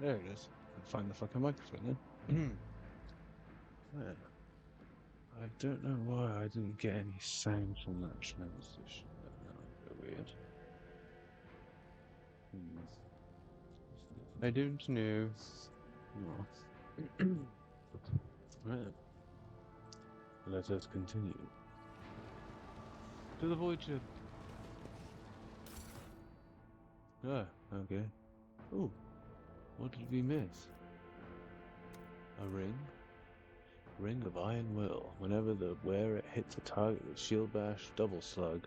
There it is. I find the fucking microphone then. Yeah. I don't know why I didn't get any sound from that transition. That was a bit weird. Hmm. I don't know. No. Right. Let us continue. To the void ship. Ah, okay. Oh, what did we miss? A ring? Ring of Iron Will. Whenever the wearer hits a target with Shield Bash, Double Slug,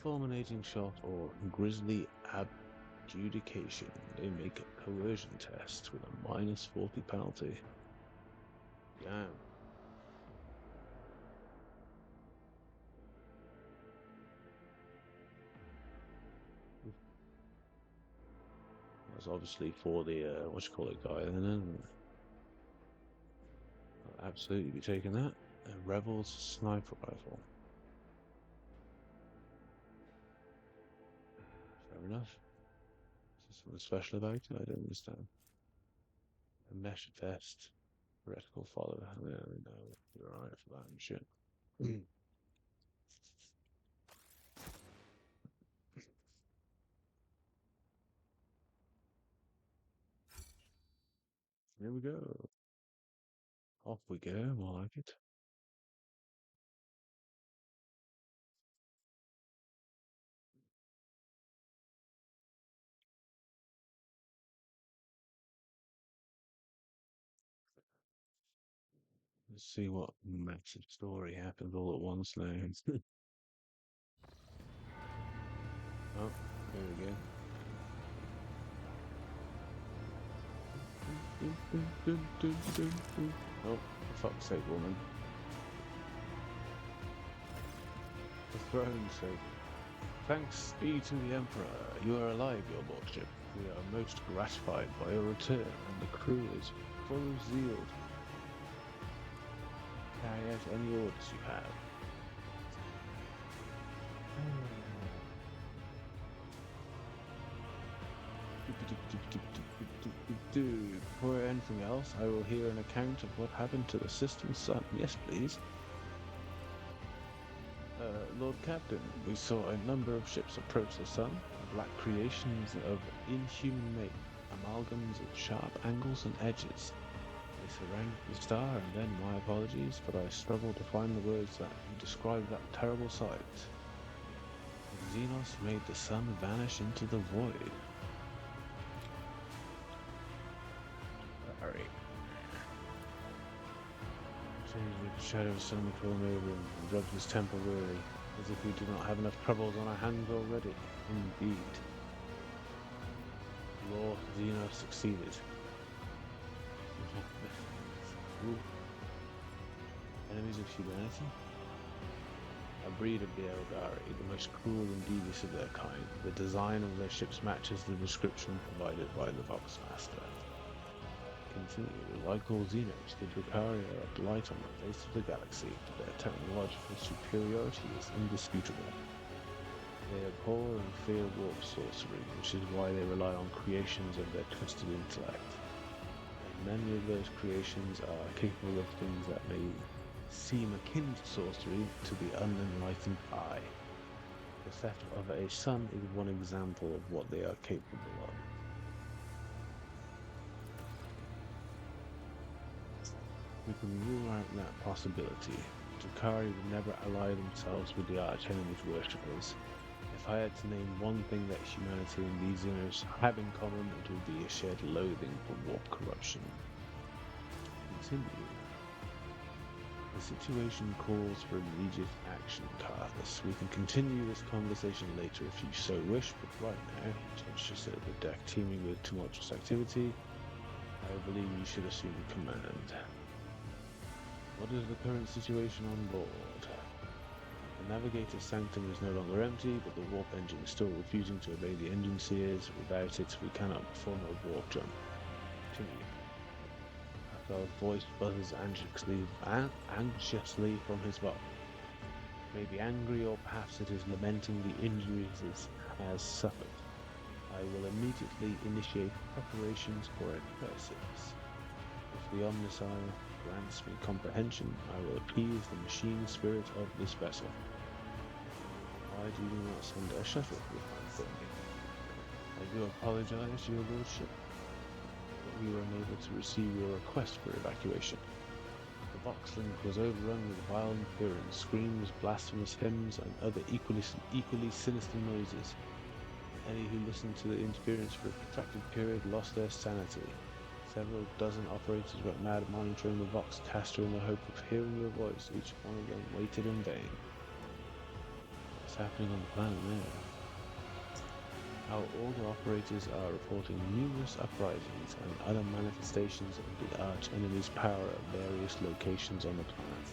Fulminating Shot, or Grisly Abjudication, they make a coercion test with a -40 penalty. Damn. That's obviously for the, what you call it, guy, then. I'll absolutely be taking that. A Rebel's Sniper Rifle. Fair enough. Is there something special about it? I don't understand. A mesh vest. Reticle follower. Yeah, no, you're alright for that and shit. Here we go. Off we go. I like it. Let's see what massive story happens all at once now. Oh, here we go. Oh, for fuck's sake, woman. For throne's sake. Thanks be to the Emperor. You are alive, your lordship. We are most gratified by your return, and the crew is full of zeal to carry out any orders you have. Before anything else, I will hear an account of what happened to the system's son. Yes, please. Lord Captain, we saw a number of ships approach the sun, black creations of inhuman make, amalgams of sharp angles and edges. They surrounded the star, and then, my apologies, but I struggle to find the words that describe that terrible sight. Xenos made the sun vanish into the void. Sorry. The shadow suddenly came over and rubbed his temple wearily, as if we do not have enough troubles on our hands already. Indeed. Lord Xenos succeeded. Enemies of humanity? A breed of the Eldari, the most cruel and devious of their kind. The design of their ships matches the description provided by the Voxmaster. Continue. Like all Xenos, the Drukhari are a blight on the face of the galaxy. Their technological superiority is indisputable. They abhor and fear warp sorcery, which is why they rely on creations of their twisted intellect. Many of those creations are capable of things that may seem akin to sorcery to the unenlightened eye. The theft of a sun is one example of what they are capable of. We can rule out that possibility. Drukhari would never ally themselves with the arch-enemy's worshippers. If I had to name one thing that humanity and these Xenos have in common, it would be a shared loathing for warp corruption. Continue. The situation calls for immediate action, Carthus. We can continue this conversation later if you so wish, but right now, just at the deck teeming with tumultuous activity, I believe you should assume command. What is the current situation on board? The navigator's sanctum is no longer empty, but the warp engine is still refusing to obey the engine seers. Without it, we cannot perform a warp jump. Continue. Our voice buzzes anxiously from his vault. Maybe angry, or perhaps it is lamenting the injuries it has suffered. I will immediately initiate preparations for a crisis. If the Omnissiah grants me comprehension, I will appease the machine spirit of this vessel. Why do you not send a shuttle for me? I do apologize, your lordship, but we were unable to receive your request for evacuation. The Voxlink was overrun with violent appearance, screams, blasphemous hymns, and other equally sinister noises. Any who listened to the interference for a protracted period lost their sanity. Several dozen operators went mad monitoring the Vox caster in the hope of hearing your voice. Each one of them waited in vain. What's happening on the planet there? Our order operators are reporting numerous uprisings and other manifestations of the arch-enemy's power at various locations on the planet.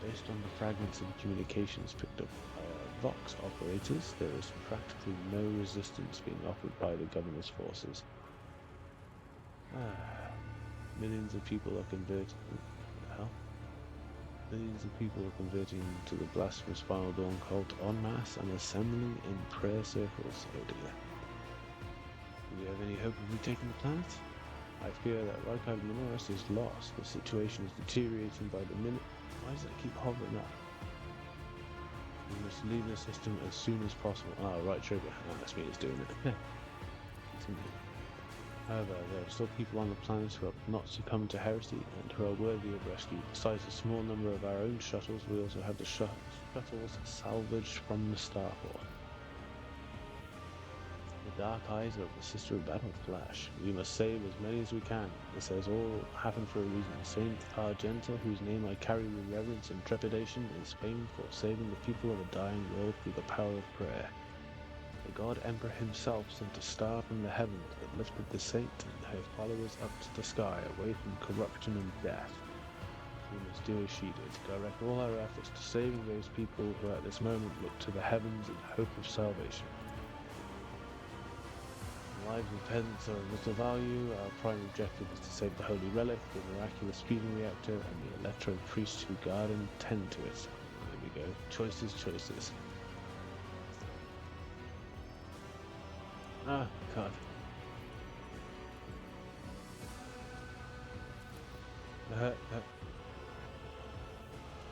Based on the fragments of communications picked up by our Vox operators, there is practically no resistance being offered by the governor's forces. Millions of people are converting. Millions of people are converting to the blasphemous Final Dawn cult en masse and assembling in prayer circles. Oh dear. Do we have any hope of retaking the planet? I fear that Rykard Minoris is lost. The situation is deteriorating by the minute. Why does it keep hovering up? We must leave the system as soon as possible. Right trigger. That's me, it's doing it. Continue. However, there are still people on the planet who have not succumbed to heresy and who are worthy of rescue. Besides a small number of our own shuttles, we also have the shuttles salvaged from the starport. The dark eyes of the Sister of Battle flash. We must save as many as we can. This has all happened for a reason. Saint Argenta, whose name I carry with reverence and trepidation, is famed for saving the people of a dying world through the power of prayer. The God Emperor himself sent a star from the heavens that lifted the saint and her followers up to the sky, away from corruption and death. We must do as she did, direct all our efforts to saving those people who at this moment look to the heavens in hope of salvation. The lives of peasants are of little value. Our prime objective is to save the Holy Relic, the miraculous feeding reactor, and the electro priests who guard and tend to it. There we go. Choices, choices. Ah, God.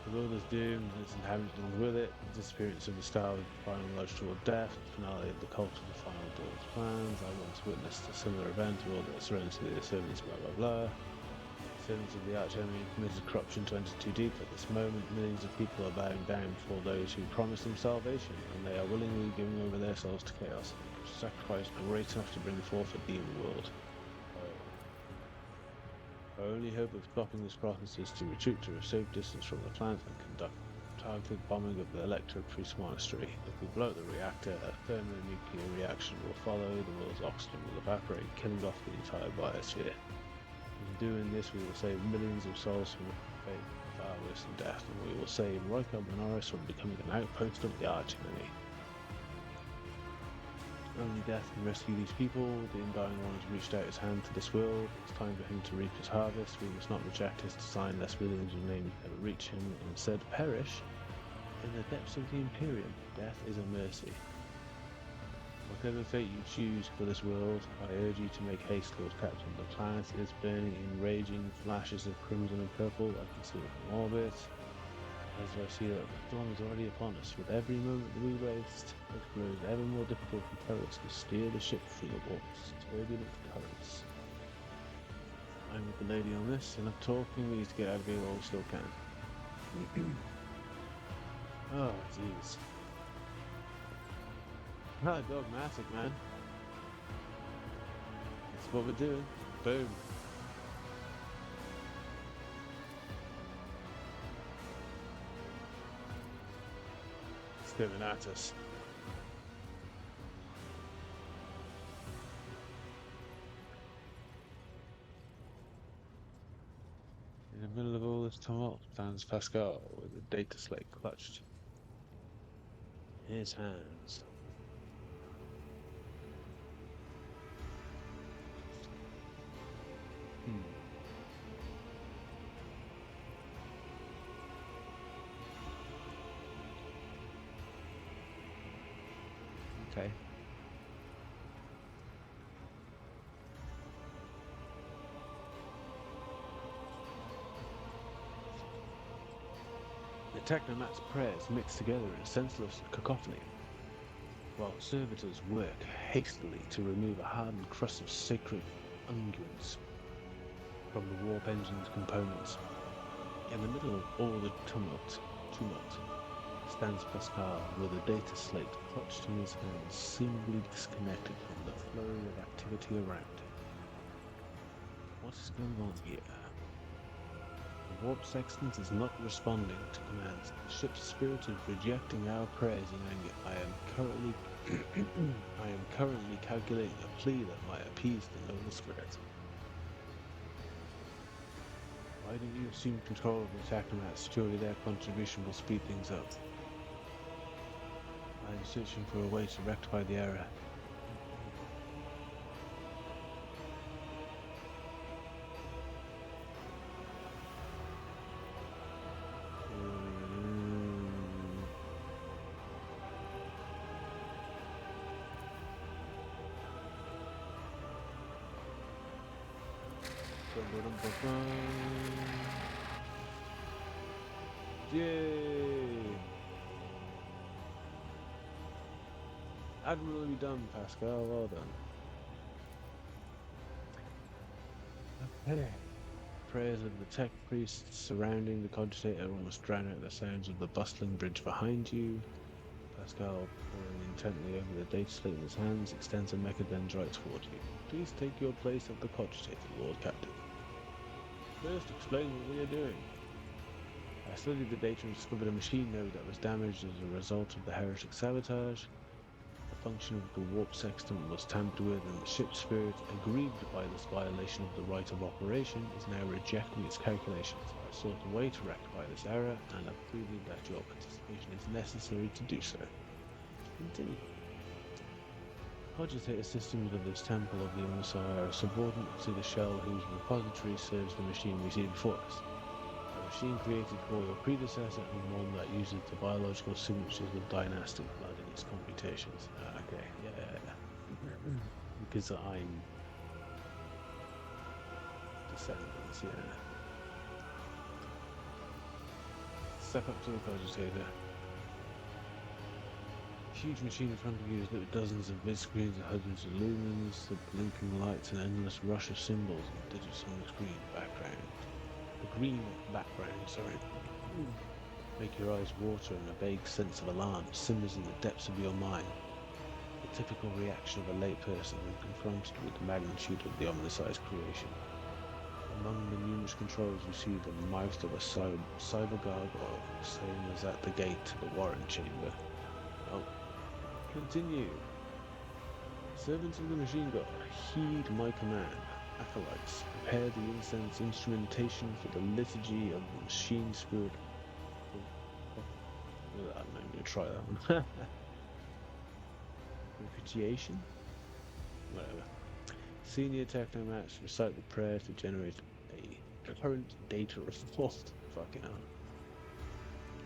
The world is doomed, and its inhabitants along with it. The disappearance of the star with the final logical death, the finale of the cult of the Final Dawn's plans. I once witnessed a similar event, the world that surrendered to the servants, blah blah blah. Servants of the arch-enemy committed corruption to enter too deep. At this moment, millions of people are bowing down before those who promised them salvation, and they are willingly giving over their souls to chaos. Sacrifice great enough to bring forth a demon world. Our only hope of stopping this process is to retreat to a safe distance from the planet and conduct targeted bombing of the Electro Priest Monastery. If we blow up the reactor, a thermonuclear reaction will follow, the world's oxygen will evaporate, killing off the entire biosphere. In doing this, we will save millions of souls from fate, far worse than death, and we will save Rykard Minoris from becoming an outpost of the arch-enemy. Only death can rescue these people. The Undying One has reached out his hand to this world. It's time for him to reap his harvest. We must not reject his design, lest millions of names ever reach him and instead perish in the depths of the Imperium. Death is a mercy. Whatever fate you choose for this world, I urge you to make haste towards Captain. The planet is burning in raging flashes of crimson and purple. I can see it from orbit. As I see that the dawn is already upon us, with every moment that we waste, it grows ever more difficult and perilous to steer the ship through the warp's turbulent currents. I'm with the lady on this, enough talking, we need to get out of here while we still can. Oh, jeez. Dogmatic, man. That's what we're doing. Boom. Coming at us. In the middle of all this tumult stands Pascal with the data slate clutched in his hands. Okay. technomat's prayers mix together in a senseless cacophony, while servitors work hastily to remove a hardened crust of sacred unguents from the warp engine's components. In the middle of all the tumult stands Pascal with a data slate clutched in his hands, seemingly disconnected from the flurry of activity around him. What is going on here? The warp sextant is not responding to commands. The ship's spirit is rejecting our prayers in anger. I am currently calculating a plea that might appease the noble spirit. Why don't you assume control of the technomats? Surely their contribution will speed things up. I am searching for a way to rectify the error. Yay! Admirably done, Pascal. Well done. Okay. Prayers of the tech priests surrounding the cogitator almost drown out the sounds of the bustling bridge behind you. Pascal, poring intently over the data slate in his hands, extends a mechadendrite toward you. Please take your place at the cogitator, Lord Captain. First, explain what we are doing. I studied the data and discovered a machine node that was damaged as a result of the heretic sabotage. The function of the warp sextant was tampered with, and the ship's spirit, aggrieved by this violation of the right of operation, is now rejecting its calculations. I sought a way to rectify this error, and have proven that your participation is necessary to do so. Continue. Cogitator systems of this temple of the Omnissiah are subordinate to the shell whose repository serves the machine we see before us. A machine created for your predecessor, and one that uses the biological signatures of dynastic blood in its computations. Okay, yeah. Because I'm descendants, yeah. Step up to the cogitator. Huge machine in front of you is lit with dozens of vid screens and hundreds of lumens, the blinking lights, an endless rush of symbols and digits on the screen background. The green background, sorry. Make your eyes water and a vague sense of alarm simmers in the depths of your mind. The typical reaction of a layperson when confronted with the magnitude of the Omnissiah's creation. Among the numerous controls you see the mouth of a cyber gargoyle, same as at the gate to the Warren chamber. Oh. Continue. Servants of the machine god, heed my command. Acolytes, prepare the incense instrumentation for the liturgy of the machine spirit. I'm not going to try that one. Propitiation? Whatever. Senior technomats recite the prayer to generate a current data report. Fucking hell.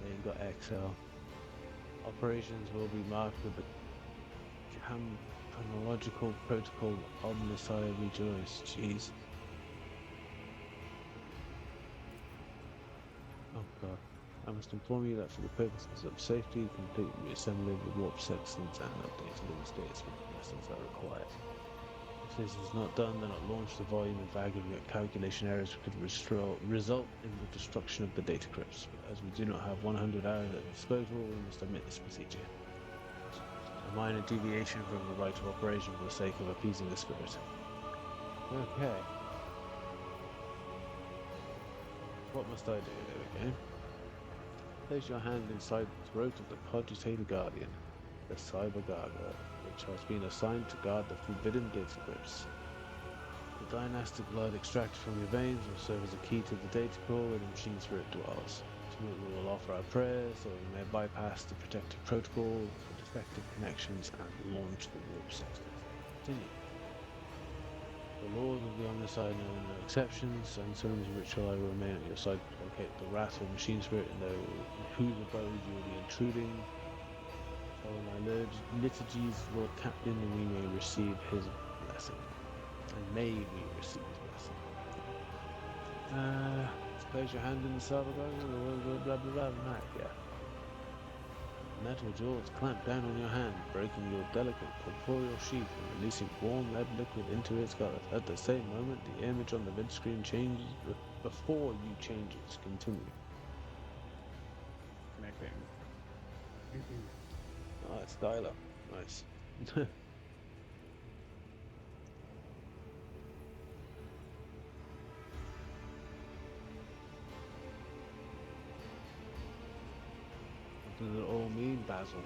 Then you've got Excel. Operations will be marked with the chronological protocol Omnissiah Rejoice. Jeez. Oh god. I must inform you that for the purposes of safety, complete reassembly of the warp sextants and updated in the states when lessons are required. If this is not done, then I'll launch the volume of aggregate calculation errors which could result in the destruction of the data crypts. But as we do not have 100 hours at disposal, we must omit this procedure. A minor deviation from the right of operation for the sake of appeasing the spirit. Okay. What must I do? There we go. Place your hand inside the throat of the cogitator guardian, the cyber gargoyle, which has been assigned to guard the forbidden data crypts. The dynastic blood extracted from your veins will serve as a key to the data core where the machine spirit dwells. To it we will offer our prayers, so we may bypass the protective protocol for defective connections and launch the warp sextant. Continue. The laws of the Omnissiah know no exceptions, and ceremonies of ritual I will remain at your side to locate the wrath of machine spirit and know in whose abode you will be intruding. Follow my liturgies, Lord Captain, and we may receive his blessing. And may we receive his blessing. Place your hand in the cyber gargoyle, blah blah blah blah blah. Yeah. Metal jaws clamp down on your hand, breaking your delicate corporeal sheath and releasing warm red liquid into its guts. At the same moment, the image on the vid screen changes before you change it. Continue. Connecting. Ah, it's dial-up. Nice. What does it all mean, Basil?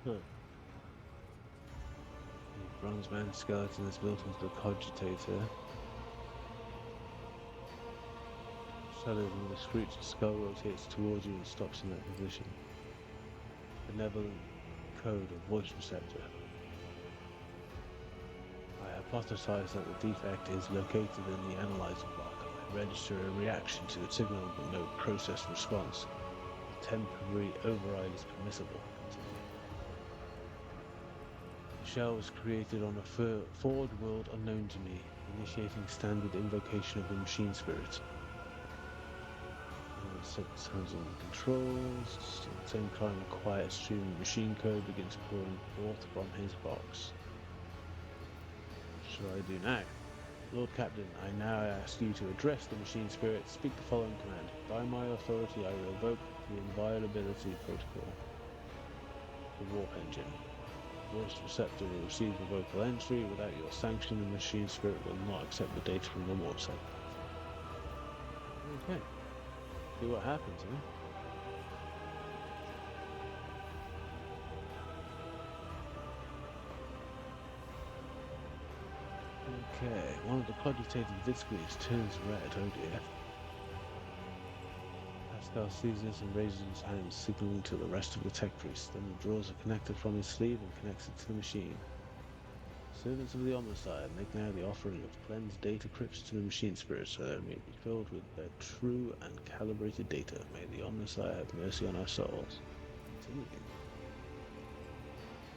Huh. The bronze man skeleton is built into the cogitator. Shuddered and the screech skull rotates towards you and stops in that position. Benevolent code of voice receptor. I hypothesize that the defect is located in the analyzer block. I register a reaction to the signal but no process response. A temporary override is permissible. The shell was created on a forward world unknown to me, initiating standard invocation of the machine spirit. Set sounds on the controls. At the same time, a quiet stream of machine code begins pouring forth from his box. What should I do now? Lord Captain, I now ask you to address the machine spirit. Speak the following command. By my authority, I revoke the inviolability protocol. The warp engine. Voice receptor will receive the vocal entry. Without your sanction, the machine spirit will not accept the data from the warp cell. Okay. See what happens, eh? Okay, one of the cogitated vid screens turns red, oh dear. Pascal sees this and raises his hand, signaling to the rest of the tech priests. Then he draws a connector from his sleeve and connects it to the machine. Servants of the Omnissiah, make now the offering of cleansed data crypts to the machine spirit so that it may be filled with their true and calibrated data. May the Omnissiah have mercy on our souls. Continuing.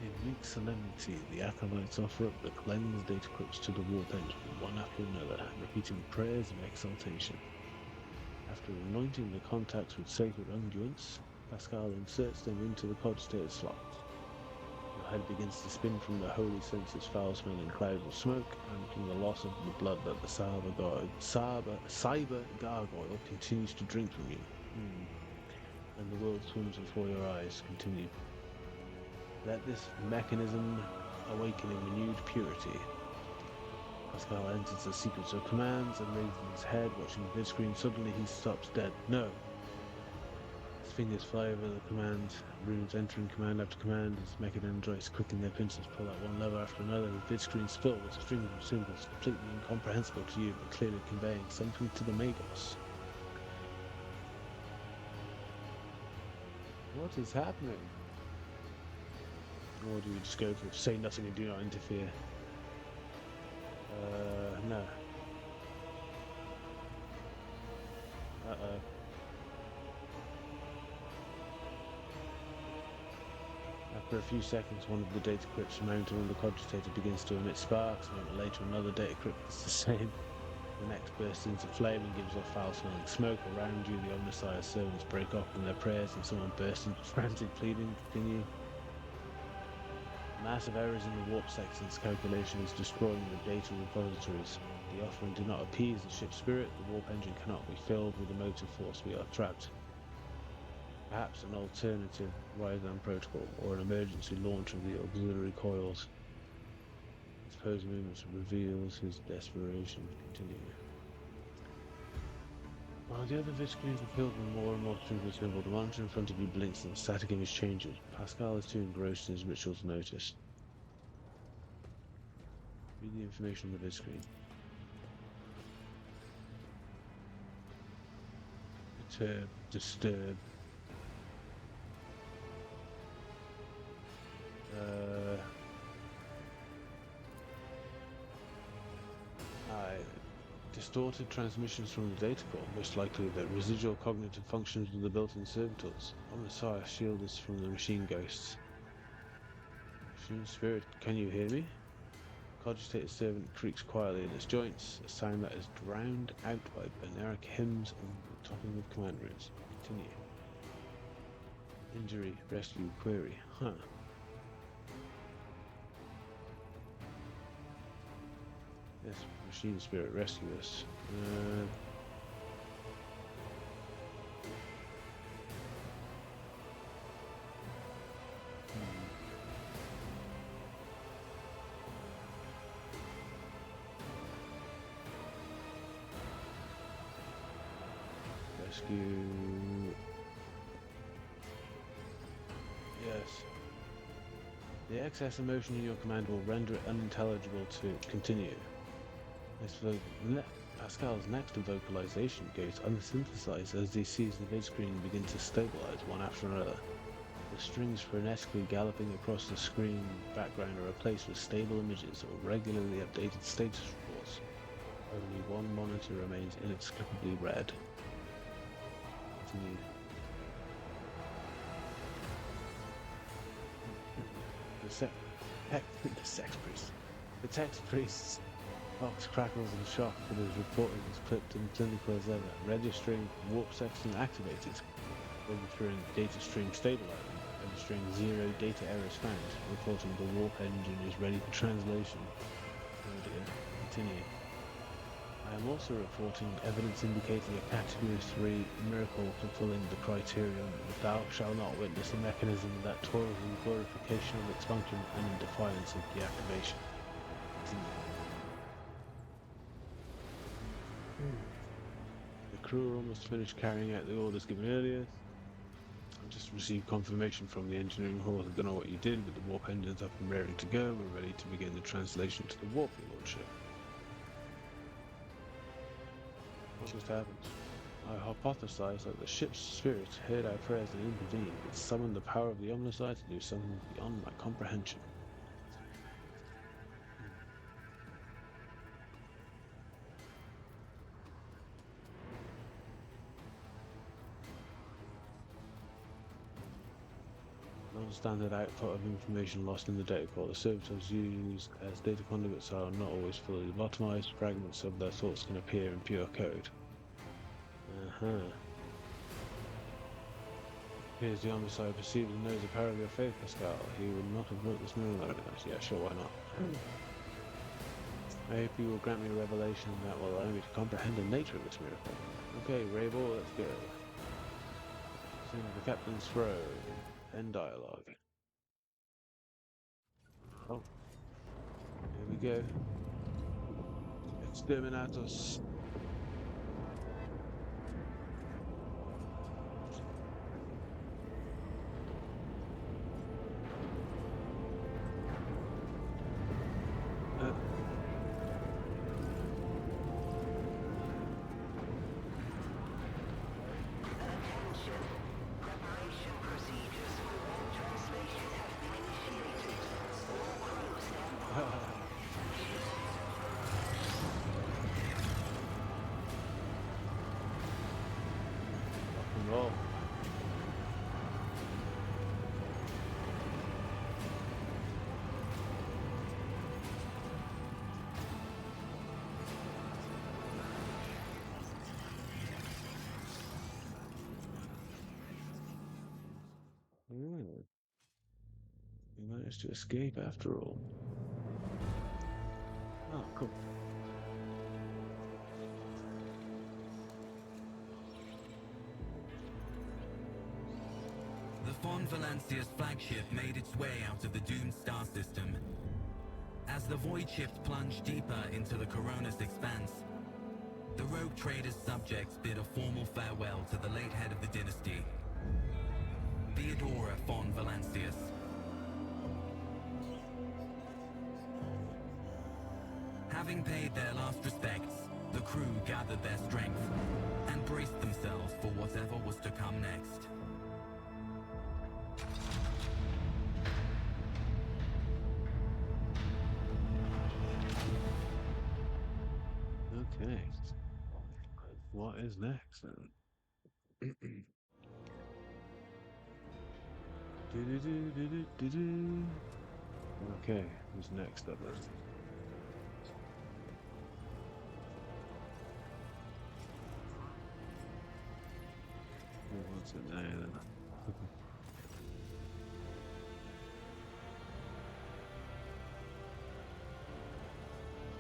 In meek solemnity, the acolytes offer up the cleansed data crypts to the warp engine, one after another, repeating prayers of exaltation. After anointing the contacts with sacred unguents, Pascal inserts them into the cogitator slots. Your head begins to spin from the holy senses, foul-smelling clouds of smoke, and the loss of the blood that the cyber gargoyle continues to drink from you. And the world swims before your eyes. Continue. Let this mechanism awaken in renewed purity. Pascal enters the sequence of commands and raises his head, watching the vid screen. Suddenly he stops dead. No! His fingers fly over the command, runes entering command after command. His mechadendrites clicking their pincers, pull out one lever after another. The vid screen's filled with strings of symbols, completely incomprehensible to you, but clearly conveying something to the Magos. What is happening? Or do we just go for say nothing and do not interfere? No. Uh-oh. After a few seconds, one of the data crypts mounted on the cogitator begins to emit sparks. A moment later, another data crypt does the same. The next bursts into flame and gives off foul-smelling smoke. Around you, the Omnissiah servants break off from their prayers and someone bursts into frantic pleading. Continue. Massive errors in the warp sections calculation is destroying the data repositories. The offering did not appease the ship's spirit. The warp engine cannot be filled with the motive force. We are trapped. Perhaps an alternative Ryzen protocol or an emergency launch of the auxiliary coils. His pose movements reveals his desperation. Continue. While the other vid screens are filled with more and more strings of symbol, the monitor in front of you blinks and the static image changes. Pascal is too engrossed in his ritual to notice. Read the information on the vid screen. Perturb, disturb. Distorted transmissions from the data core, most likely the residual cognitive functions of the built-in servitors. Omnissiah, shield us from the machine ghosts. Machine spirit, can you hear me? Cogitated servant creaks quietly in its joints, a sound that is drowned out by Beneric hymns and the topping of command rooms. Continue. Injury, rescue, query. Huh. Yes, machine spirit, rescue us. Hmm. Rescue. Yes. The excess emotion in your command will render it unintelligible to continue. Pascal's next vocalization goes unsynthesized as he sees the vidscreen begin to stabilize one after another. The strings frenetically galloping across the screen background are replaced with stable images or regularly updated status reports. Only one monitor remains inexplicably red. Continue. The sex priest. The text priest's Fox crackles in shock, but his reporting is clipped and clinical as ever. Registering warp section activated. Registering data stream stabilizing. Registering 0 data errors found. Reporting the warp engine is ready for translation. Oh dear. Continue. I am also reporting evidence indicating a Category 3 miracle fulfilling the criterion that thou shalt not witness a mechanism that toils in glorification of its function and in defiance of deactivation. Continue. The crew are almost finished carrying out the orders given earlier. I've just received confirmation from the engineering hall. I don't know what you did, but the warp engines up and raring to go. We're ready to begin the translation to the warp launcher. What just happened? I hypothesized that the ship's spirit heard our prayers and intervened. It summoned the power of the Omnicide to do something beyond my comprehension. Non-standard output of information lost in the data core. The services used as data conduits are not always fully lobotomized. Fragments of their thoughts can appear in pure code. Appears the Omnicide perceives and knows the power of your faith, Pascal. He would not have worked this miracle. Yeah, sure, why not? I hope you will grant me a revelation that will allow me to comprehend the nature of this miracle. Okay, Rabel, let's go. Sing the captain's throne. End dialogue. Oh, here we go. Exterminatus. Uh, Attention. Preparation procedures for warp translation have been initiated. All crew stand by. rock and roll. Hmm. We managed to escape after all. Oh, cool. The Von Valancia's flagship made its way out of the doomed star system. As the void shift plunged deeper into the Corona's expanse, the rogue trader's subjects bid a formal farewell to the late head of the dynasty, Theodora von Valancius. Having paid their last respects, the crew gathered their strength and braced themselves for whatever was to come next. Okay. What is next then? Do-do-do-do-do-do-do. Okay, who's next up then? So, no.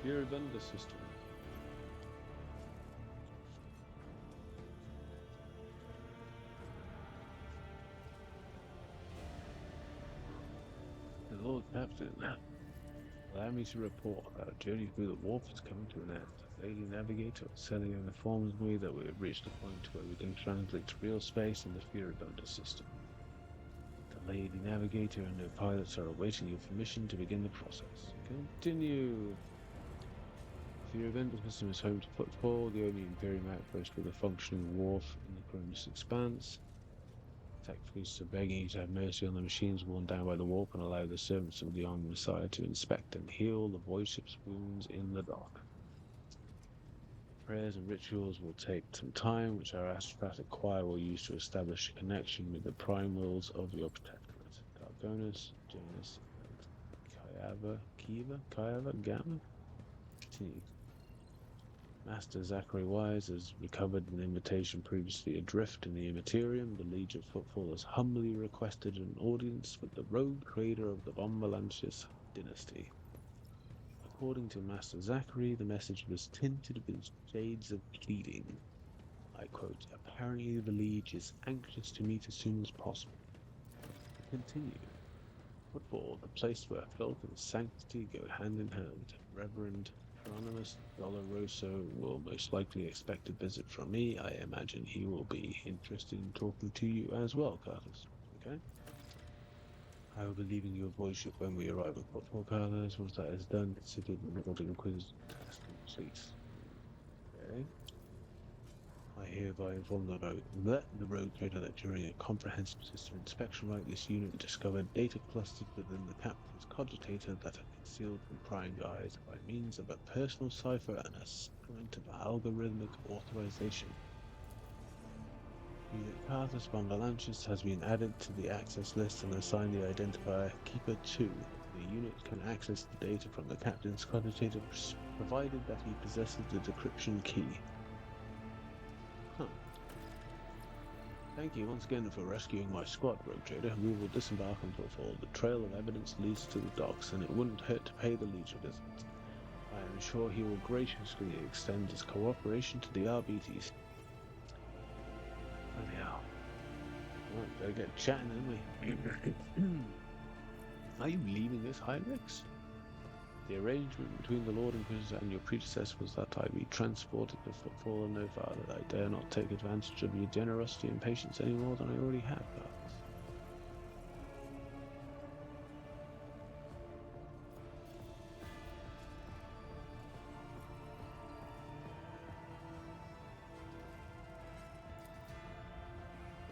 Furibunda system. The Lord Captain, allow me to report that our journey through the warp is coming to an end. Lady Navigator suddenly informs me that we have reached a point where we can translate to real space in the Furibunda system. The Lady Navigator and her pilots are awaiting your permission to begin the process. Continue! The Furibunda system is home to Footfall, the only Imperium outpost with a functioning wharf in the Cronus Expanse. Tech priests are begging you to have mercy on the machines worn down by the warp and allow the servants of the Armed Messiah to inspect and heal the void ship's wounds in the dock. Prayers and rituals will take some time, which our aristocratic choir will use to establish a connection with the prime wills of your protectorate. Gargonus, Janus, and Kayava, Gamma? Continue. Master Zachary Wise has recovered an invitation previously adrift in the Immaterium. The Legion of Footfall has humbly requested an audience with the rogue trader of the Bombalantius dynasty. According to Master Zachary, the message was tinted with shades of pleading. I quote, apparently the Liege is anxious to meet as soon as possible. Continue. Football, the place where filth and sanctity go hand in hand. Reverend Hieronymus Doloroso will most likely expect a visit from me. I imagine he will be interested in talking to you as well, Carlos. Okay? I will be leaving your voice ship when we arrive at Football, Carlos. Once that is done, consider the Northern Quiz task complete. Okay. I hereby inform the road trader that during a comprehensive system inspection right, this unit discovered data clustered within the captain's cogitator that are concealed from prying eyes by means of a personal cipher and a sacrament of algorithmic authorization. Unit Carthus Bombalanchus has been added to the access list and assigned the identifier Keeper 2. The unit can access the data from the captain's cogitator provided that he possesses the decryption key. Huh. Thank you once again for rescuing my squad, Rogue Trader. We will disembark on Footfall. The trail of evidence leads to the docks, and it wouldn't hurt to pay the Legion a visit. I am sure he will graciously extend his cooperation to the RBTs. Bloody hell. Right, better get chatting, don't we? Are you leaving this, Heinrichs? The arrangement between the Lord Inquisitor and your predecessor was that I be transported to Footfall and no farther. I dare not take advantage of your generosity and patience any more than I already have, Carlos.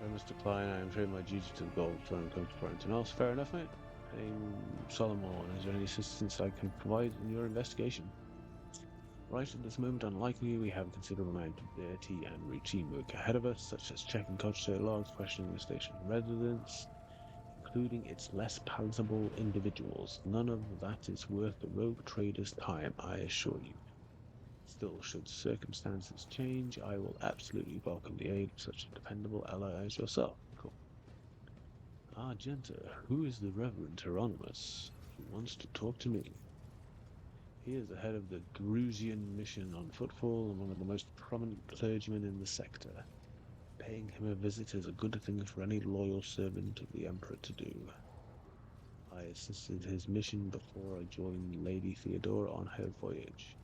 I must decline. I am showing my duty to the gold before I come for anything else. Fair enough, mate. Solomon, is there any assistance I can provide in your investigation? Right at this moment, unlikely, we have a considerable amount of dirty and routine work ahead of us, such as checking cogitator logs, questioning the station's residents, including its less palatable individuals. None of that is worth the rogue trader's time, I assure you. Still, should circumstances change, I will absolutely welcome the aid of such a dependable ally as yourself. Cool. Argenta, who is the Reverend Hieronymus? He wants to talk to me. He is the head of the Drusian mission on Footfall and one of the most prominent clergymen in the sector. Paying him a visit is a good thing for any loyal servant of the Emperor to do. I assisted his mission before I joined Lady Theodora on her voyage.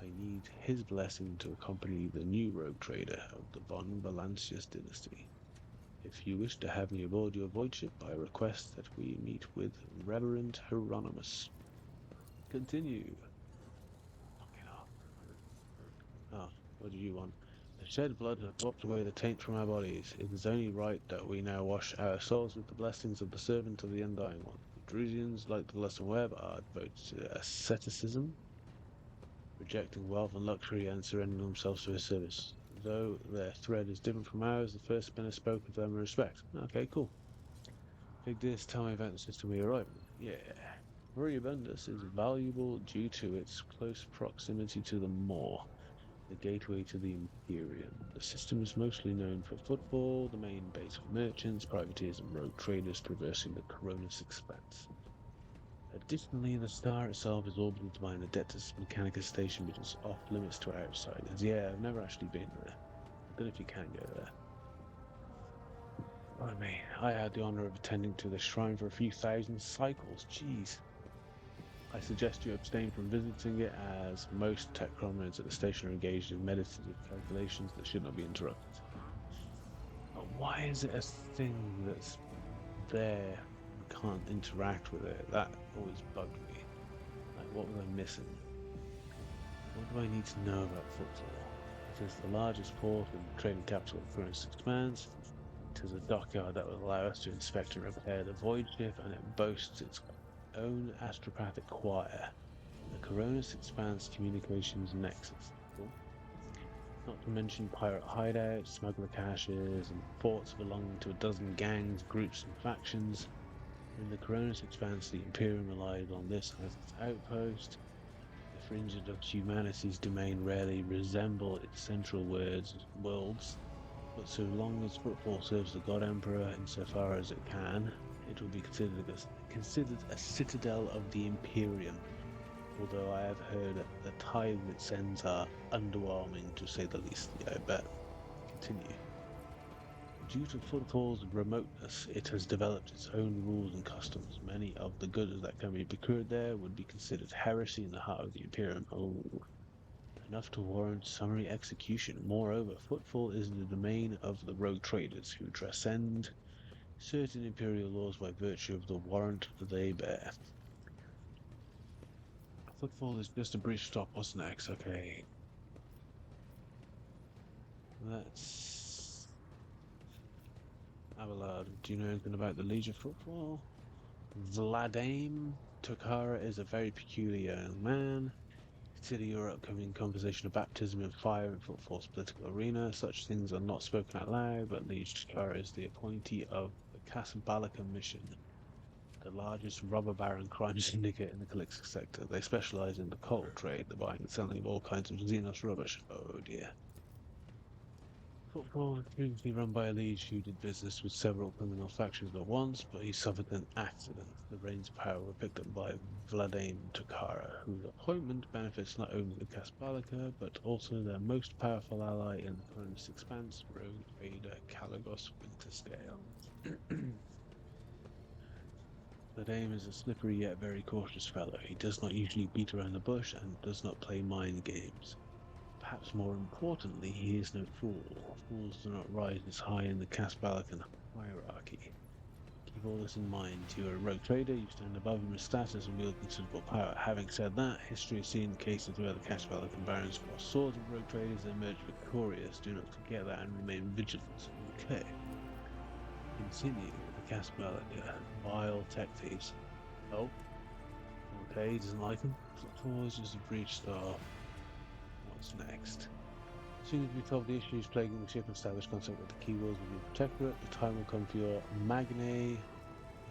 I need his blessing to accompany the new rogue trader of the Von Valancius dynasty. If you wish to have me aboard your void ship, I request that we meet with Reverend Hieronymus. Continue. Fucking hell. Ah, what do you want? The shed blood has swapped away the taint from our bodies. It is only right that we now wash our souls with the blessings of the servant of the Undying One. The Drusians, like the Lesson Web, are devoted to asceticism, rejecting wealth and luxury and surrendering themselves to his service. Though their thread is different from ours, the first spinner spoke of them in respect. Okay, cool. Big this, tell me about the system we arrived in. Yeah. Furibundus is valuable due to its close proximity to the Maw. the gateway to the Imperium. The system is mostly known for footfall, the main base for merchants, privateers, and rogue traders traversing the Coronis Expanse. Additionally, the star itself is orbited by an Adeptus Mechanicus station, which is off limits to outsiders. Yeah, I've never actually been there. I don't know if you can go there. Pardon me. I had the honor of attending to the shrine for a few thousand cycles. Jeez. I suggest you abstain from visiting it, as most tech comrades at the station are engaged in meditative calculations that should not be interrupted. But why is it a thing that's there and can't interact with it? That always bugged me. Like, what was I missing? What do I need to know about football? It is the largest port and trading capital of Cronus Expanse. It is a dockyard that will allow us to inspect and repair the void ship, and it boasts its own astropathic choir, the Coronis Expanse Communications Nexus. Cool. Not to mention pirate hideouts, smuggler caches, and forts belonging to a dozen gangs, groups, and factions. In the Coronis Expanse, the Imperium relies on this as its outpost. The fringes of humanity's domain rarely resemble its central worlds, but so long as football serves the God Emperor insofar as it can, it will be considered a citadel of the Imperium, although I have heard that the tithes it sends are underwhelming, to say the least. Yeah, I bet. Continue. Due to footfall's remoteness, it has developed its own rules and customs. Many of the goods that can be procured there would be considered heresy in the heart of the Imperium. Oh, enough to warrant summary execution. Moreover, footfall is the domain of the rogue traders, who transcend certain imperial laws by virtue of the warrant they bear. Footfall is just a brief stop. What's next? Okay. Let's have a look. Do you know anything about the Legion Footfall? Vladimir Tokara is a very peculiar young man. Consider your upcoming conversation of baptism and fire in Footfall's political arena. Such things are not spoken out loud, but Liege Tokara is the appointee of the Casablanca mission, the largest robber baron crime syndicate in the Calixtic sector. They specialize in the coal trade, the buying and selling of all kinds of Xenos rubbish. Oh dear. Football was previously run by a liege who did business with several criminal factions at once, but he suffered an accident. The reins of power were picked up by Vladimir Tokara, whose appointment benefits not only the Kasbalika, but also their most powerful ally in the Cronus Expanse, rogue trader Caligos Winterscale. Vladimir is a slippery yet very cautious fellow. He does not usually beat around the bush and does not play mind games. Perhaps more importantly, he is no fool. Fools do not rise as high in the Casbalican hierarchy. Keep all this in mind. You are a rogue trader, you stand above him in status and wield considerable power. Having said that, history has seen cases where the Casbalican barons cross swords with rogue traders and emerge victorious. Do not forget that and remain vigilant. Okay. Continue with the Casbalica. Vile tech thieves. Oh. Okay, he doesn't like them. Footfall is just a breach star. What's next? As soon as we solve the issues plaguing the ship and establish contact with the keywords of the Protectorate, the time will come for your Magnae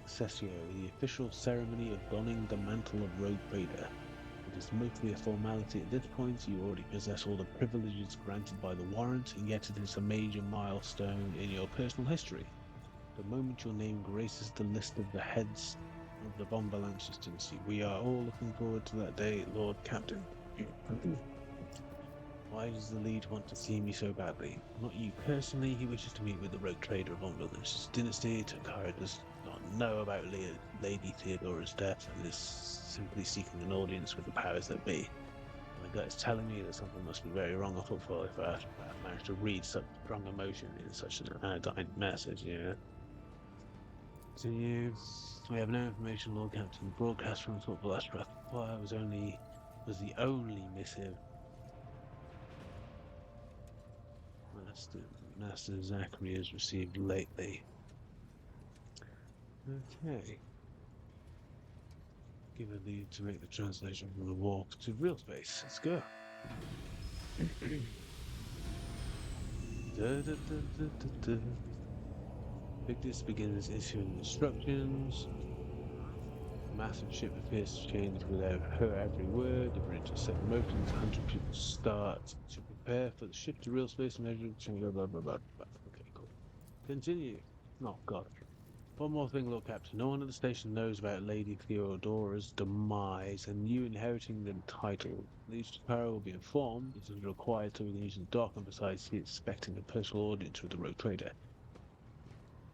Accessio, the official ceremony of donning the mantle of Rogue Trader. It is mostly a formality at this point. You already possess all the privileges granted by the warrant, and yet it is a major milestone in your personal history. The moment your name graces the list of the heads of the Bomber Lancers dynasty, we are all looking forward to that day, Lord Captain. Why does the lead want to see me so badly? Not you personally, he wishes to meet with the rogue trader of Omnilus's dynasty. Tokara does not know about Lady Theodora's death and is simply seeking an audience with the powers that be. My gut is telling me that something must be very wrong on Footfall if I managed to read such strong emotion in such an anodyne message, yeah. Continue. We have no information, Lord Captain. The broadcast from Football Ashrath was the only missive Master Zachary has received lately. Okay. Give a lead to make the translation from the walk to real space. Let's go. Victus begins issuing instructions. The massive ship appears to change with her every word. The bridge is set in motion. 100 people start to prepare prepare for the ship to real space and measure blah blah blah blah blah. Okay, cool. Continue. Oh god. One more thing, Lord Captain. No one at the station knows about Lady Theodora's demise and you inheriting the title. Least Sparrow will be informed. It is required so we can use the dock, and besides, he is expecting a personal audience with the rogue trader.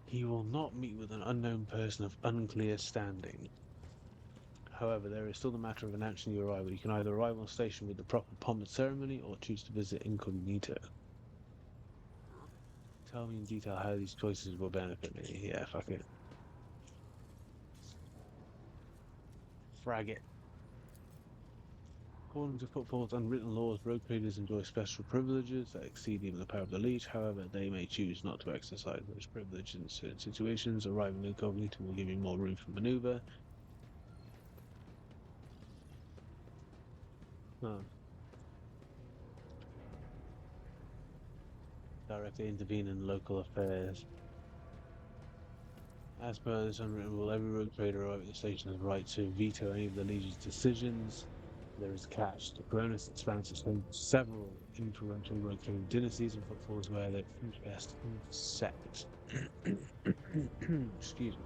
He will not meet with an unknown person of unclear standing. However, there is still the matter of announcing your arrival. You can either arrive on station with the proper pomp and ceremony or choose to visit incognito. Tell me in detail how these choices will benefit me. Yeah, fuck it. Frag it. According to Footfall's unwritten laws, rogue traders enjoy special privileges that exceed even the power of the leech. However, they may choose not to exercise those privileges in certain situations. Arriving incognito will give you more room for maneuver. Huh. Directly intervene in local affairs. As per this unwritten rule, every rogue trader arriving at the station has the right to veto any of the Legion's decisions. There is a catch. The Coronis expands its home to several influential rogue trading dynasties and footfalls where their best intersect. Excuse me.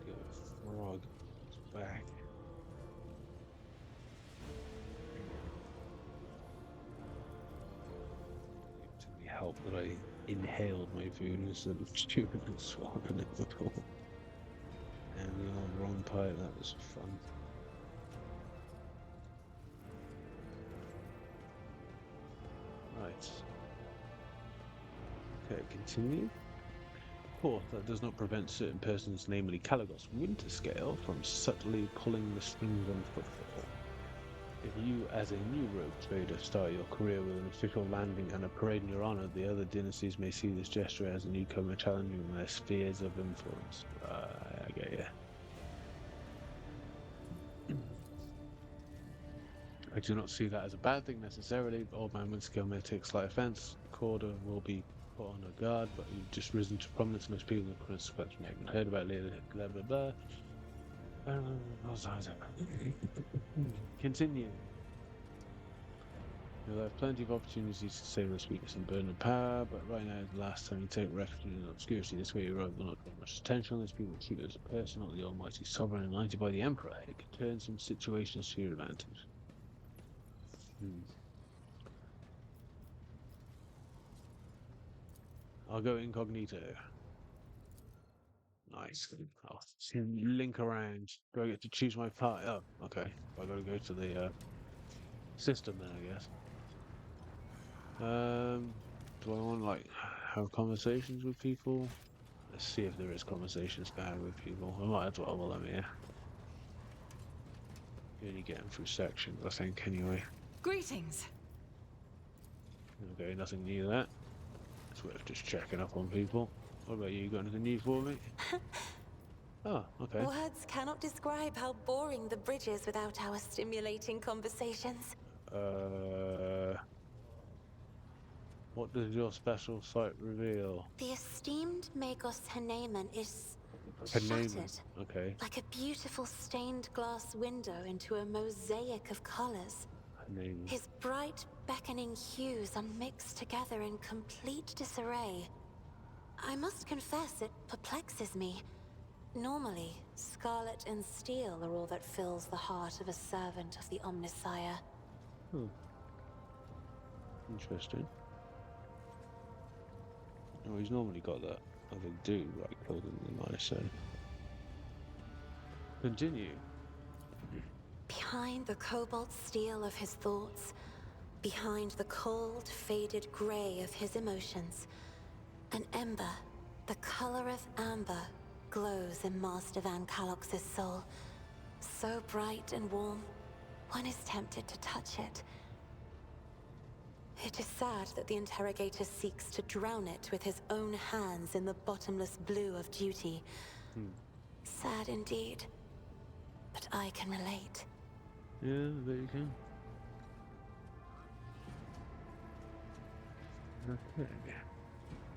Get a frog back. It took me help that I inhaled my food instead of chewing and swallowing it before. And the old wrong pipe, that was fun. Right. Okay, continue. Of course, that does not prevent certain persons, namely Caligos Winterscale, from subtly pulling the strings on footfall. If you, as a new rogue trader, start your career with an official landing and a parade in your honor, the other dynasties may see this gesture as a newcomer challenging their spheres of influence. I get you. I do not see that as a bad thing necessarily, but Old Man Winterscale may take slight offense. Corder will be put on a guard, but you've just risen to prominence. Most people in the consequence may have heard about later, blah blah blah. Continue. You'll have plenty of opportunities to save this weakness and burn the power, but right now is the last time you take refuge in obscurity. This way your road will not draw much attention unless people keep it as a person, not the almighty sovereign anointed by the emperor. It can turn some situations to your advantage. I'll go incognito. Nice. I'll link around. Do I get to choose my part? Oh, okay. I gotta go to the system then, I guess. Do I want to like have conversations with people? Let's see if there is conversations to have with people. I might as well while I'm here. You're only getting through sections, I think, anyway. Greetings. Okay, nothing new there. It's worth just checking up on people. What about you? You got anything new for me? Oh, okay. Words cannot describe how boring the bridge is without our stimulating conversations. What does your special sight reveal? The esteemed Magos Haneman is Name. shattered, Okay. like a beautiful stained glass window into a mosaic of colors. Name. His bright, beckoning hues are mixed together in complete disarray. I must confess it perplexes me. Normally, scarlet and steel are all that fills the heart of a servant of the Omnissiah. Interesting. Oh, he's normally got that. I think do right clothing than I say. Continue. Behind the cobalt steel of his thoughts, behind the cold, faded gray of his emotions, an ember, the color of amber, glows in Master Van Kalox's soul. So bright and warm, one is tempted to touch it. It is sad that the interrogator seeks to drown it with his own hands in the bottomless blue of duty. Sad indeed, but I can relate. Yeah, there you can. Okay.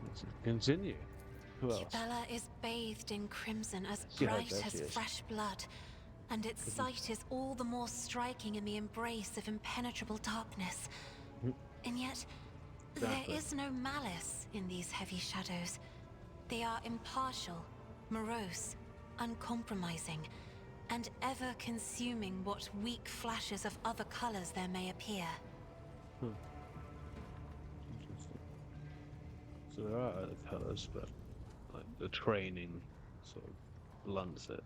Let's continue. Who else? Bella is bathed in crimson as Yeah, I bright bet as she is. fresh blood. and its sight is all the more striking in the embrace of impenetrable darkness. And yet, there Exactly. is no malice in these heavy shadows. They are impartial, morose, uncompromising, and ever consuming what weak flashes of other colors there may appear. Interesting. So there are other colours, but like the training sort of blunts it.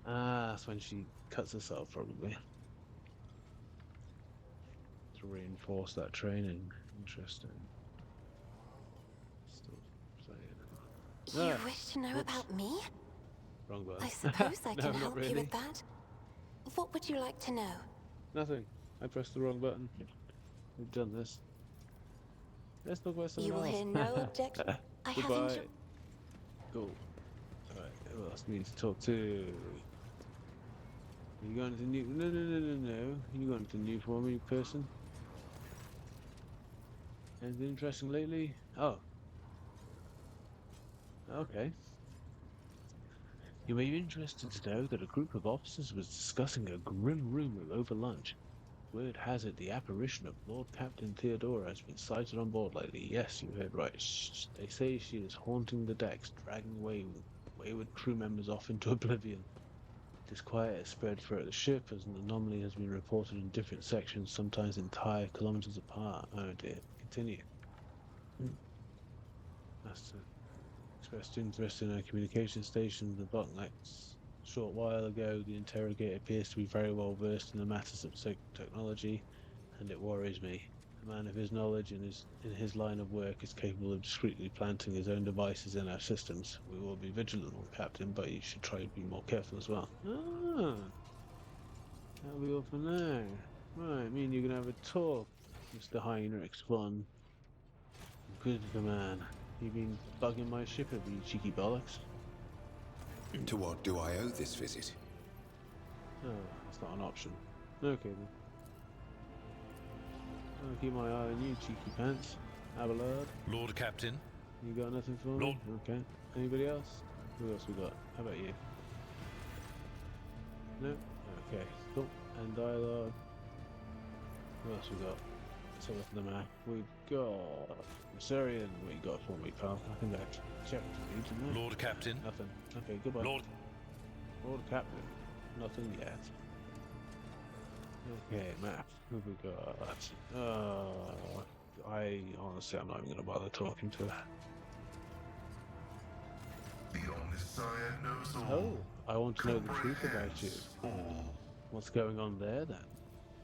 Ah, that's when she cuts herself, probably. To reinforce that training. Interesting. Still saying. You Ah, wish to know whoops. about me? Wrong button. I suppose I No, can not help you really. with that. What would you like to know? Nothing. I pressed the wrong button. We've done this. Let's talk about You something will else. hear no objection. I have Goodbye. enjoyed. Cool. Alright, who else need to talk to? You going to new? No. You going to new for me, person? Anything interesting lately? Oh, okay. You may be interested to know that a group of officers was discussing a grim rumor over lunch. Word has it the apparition of Lord Captain Theodora has been sighted on board lately. Yes, you heard right. Shh. They say she is haunting the decks, dragging wayward crew members off into oblivion. Disquiet has spread throughout the ship as an anomaly has been reported in different sections, sometimes entire kilometers apart. Oh dear. Continue. That's expressed interest in a communication station, the bottlenecks. A short while ago, the interrogator appears to be very well versed in the matters of technology, and it worries me. A man of his knowledge in his line of work is capable of discreetly planting his own devices in our systems. We will be vigilant, Lord Captain, but you should try to be more careful as well. Ah, that'll be all for now. Right, me and you can have a talk, Mr. Heinrich Swan. Good man. You been bugging my ship, have you, cheeky bollocks? To what do I owe this visit? Oh, that's not an option. Okay then. I'll keep my eye on you, cheeky pants. Abelard, Lord Captain. you got nothing for me? Okay. Anybody else? Who else we got? How about you? No? Okay, cool. And dialogue. Who else we got? Let's have a look at the map. We've got Masarian. What you got for me, pal? I think I checked for you, didn't I? Lord Captain. Nothing. Okay, goodbye. Lord. Lord Captain. Nothing yet. Okay, map. Who we got? I honestly, I'm not even gonna bother talking to her. The Omnissiah knows all. Oh, I want to know the truth about you. comprehends all. What's going on there then?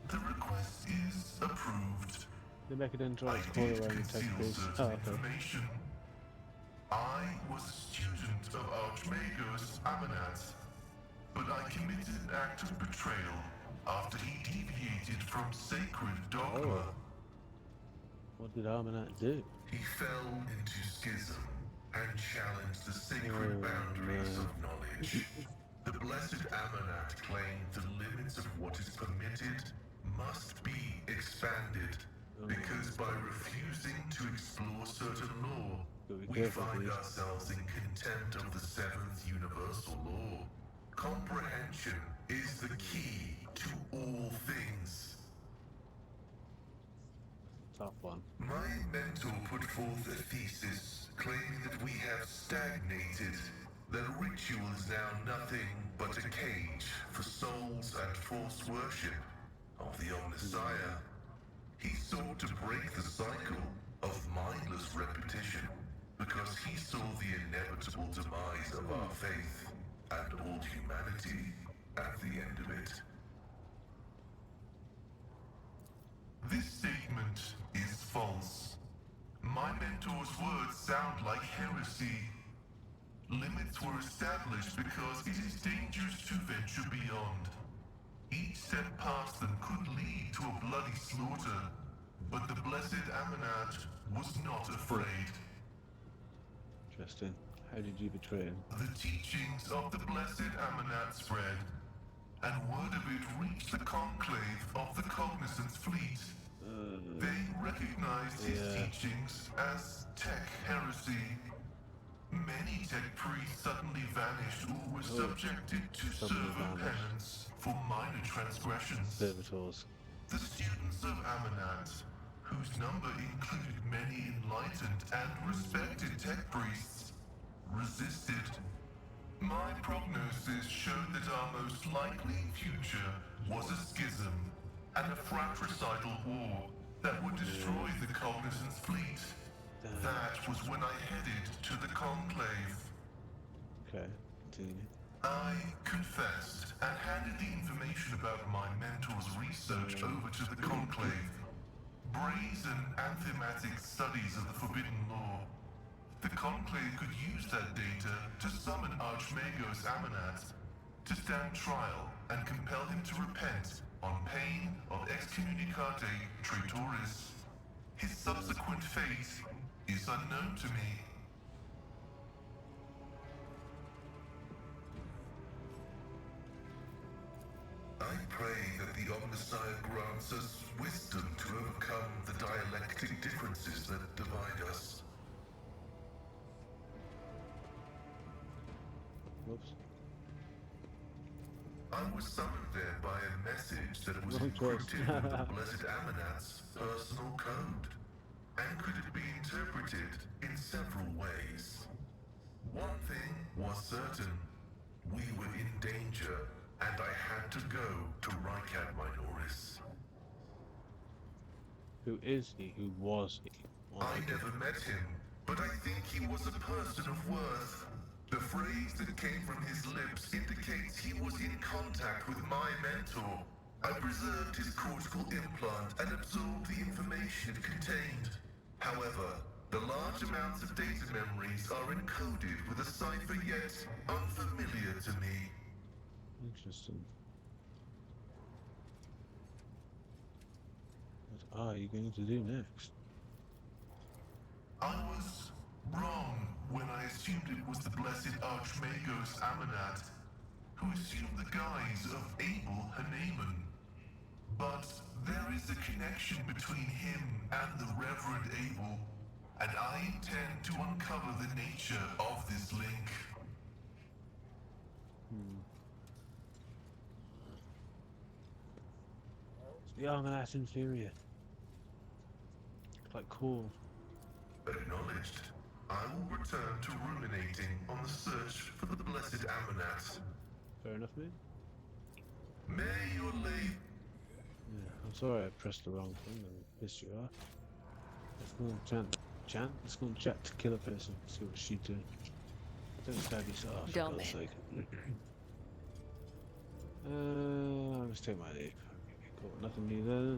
The request is approved. The I mechadendrites did coil around the tech conceal base. certain Oh, okay. information. I was a student of Archmagos Amanat, but I committed an act of betrayal after he deviated from sacred dogma. Oh. What did Armanat do? He fell into schism and challenged the sacred boundaries no. of knowledge. The blessed Amanat claimed the limits of what is permitted must be expanded, because by refusing to explore certain law, Gotta be we careful, find please. ourselves in contempt of the seventh universal law. Comprehension is the key to all things. Tough one. My mentor put forth a thesis claiming that we have stagnated, that ritual is now nothing but a cage for souls and false worship of the Omnissiah. He sought to break the cycle of mindless repetition because he saw the inevitable demise of our faith and all humanity at the end of it. This statement is false. My mentor's words sound like heresy. Limits were established because it is dangerous to venture beyond. Each step past them could lead to a bloody slaughter, but the blessed Amanat was not afraid. Interesting. How did you betray him? The teachings of the blessed Amanat spread, and word of it reached the conclave of the Cognizance fleet. They recognized his Yeah. teachings as tech heresy. Many Many tech priests suddenly vanished or were subjected to suddenly server vanished. penance for minor transgressions. Servitors. The students of Amanat, whose number included many enlightened and respected tech priests, resisted. My prognosis showed that our most likely future was a schism and a fratricidal war that would destroy the Cognizant's fleet. Damn. That was when I headed to the Conclave. Okay, continue. I confessed and handed the information about my mentor's research over to the Conclave. Brazen anthematic studies of the Forbidden Law. The Conclave could use that data to summon Archmagos Amanat to stand trial and compel him to repent on pain of excommunicate traitoris. His subsequent fate is unknown to me. I pray that the Omnissiah grants us wisdom to overcome the dialectic differences that divide us. Whoops. I was summoned there by a message that was Wrong choice. encrypted in the Blessed Amanat's personal code, and could it be interpreted in several ways. One thing was certain. We were in danger, and I had to go to Rycat Minoris. Who is he? Who was he? I never met him, but I think he was a person of worth. The phrase that came from his lips indicates he was in contact with my mentor. I preserved his cortical implant and absorbed the information it contained. However, the large amounts of data memories are encoded with a cipher yet unfamiliar to me. Interesting. What are you going to do next? I was wrong when I assumed it was the blessed Archmagos Amanat, who assumed the guise of Abel Haneman. But there is a connection between him and the Reverend Abel, and I intend to uncover the nature of this link. It's the Argonaut Inferior. Quite cool. Acknowledged. I will return to ruminating on the search for the blessed Amanat. Fair enough, mate. May your lay... Yeah, I'm sorry I pressed the wrong thing and pissed you off. Let's go and chant. Let's go and chat to kill a person. See what she's doing. Don't stab yourself, for Don't, God's man. sake. Let's take my leave. Cool, nothing new there.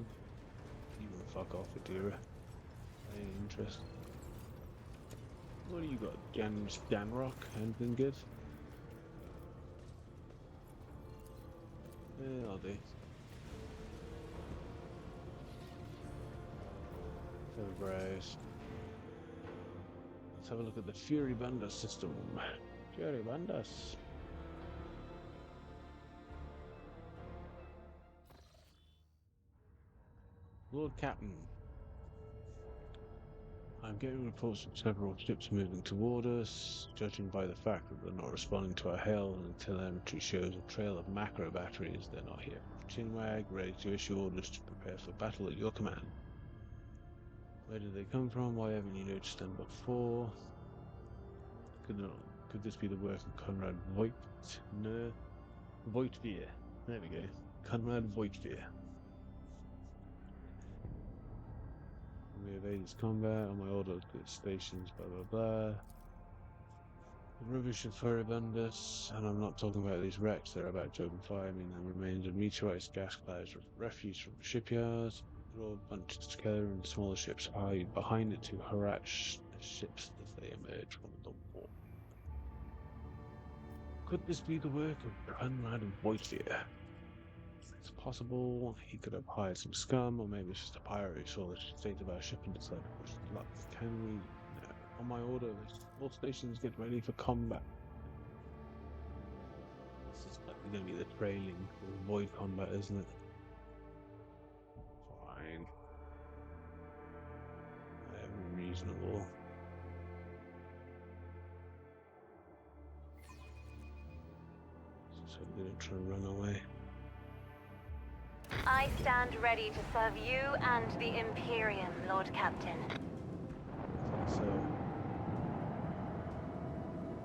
You can fuck off, Adira. I ain't interested. What do you got? Ganrock? Anything good? Yeah, I'll do. Browse. Let's have a look at the Fury Banda system. Fury Bandas. Lord Captain. I'm getting reports of several ships moving toward us. Judging by the fact that they're not responding to our hail and the telemetry shows a trail of macro batteries, they're not here. Chinwag, ready to issue orders to prepare for battle at your command. Where did they come from? Why haven't you noticed them before? Could this be the work of Conrad Voigtner? Voigtvier. There we go. Conrad Voigtvier. We evade his combat on my order to stations, blah blah blah. The rubbish of Furibundus, and I'm not talking about these wrecks they're about to open fire. I mean the remains of meteorites, gas clouds, refuse from the shipyards. They're all bunched together and smaller ships hide behind it to harass the ships as they emerge from the war. Could this be the work of Conrad Voigtvier? It's possible he could have hired some scum, or maybe it's just a pirate who saw the state of our ship and decided to push his luck. Can we? No. On my order, all stations get ready for combat. This is likely going to be the trailing or void combat, isn't it? Fine. Reasonable. So we're gonna try and run away. I stand ready to serve you and the Imperium, Lord Captain. So,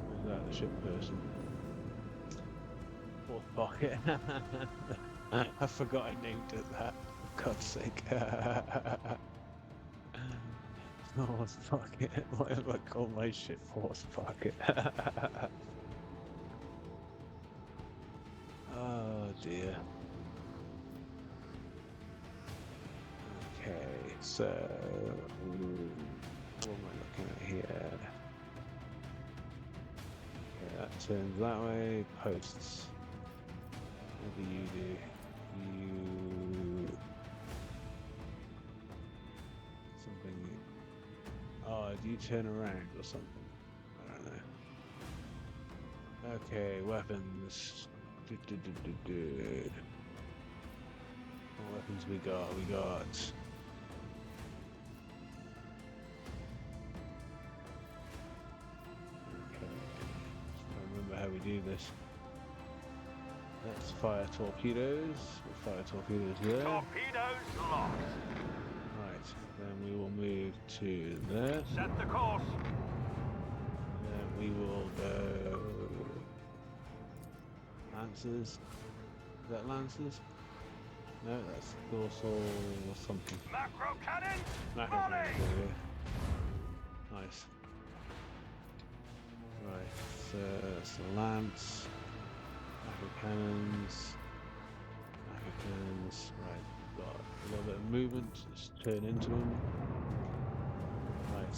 who's that? The ship person. Fourth pocket. I forgot I named it that. For God's sake. Fourth pocket. What have I called my ship? Fourth pocket. Oh dear. Okay, so what am I looking at here? Okay, that turns that way. Posts. What do you do? You something. Oh, do you turn around or something? I don't know. Okay, weapons. What weapons we got? We got. Okay. I remember how we do this. Let's fire torpedoes. We'll fire torpedoes there. Torpedoes locked. Right. Then we will move to there. Set the course. Then we will go. Lancers. Is that Lancers? No, that's dorsal something. Macro cannon. Macro Volley. cannons, there we go. Nice. Right, so that's the lance. Macro cannons. Macro cannons. Right, got a little bit of movement. Let's turn into them. Right.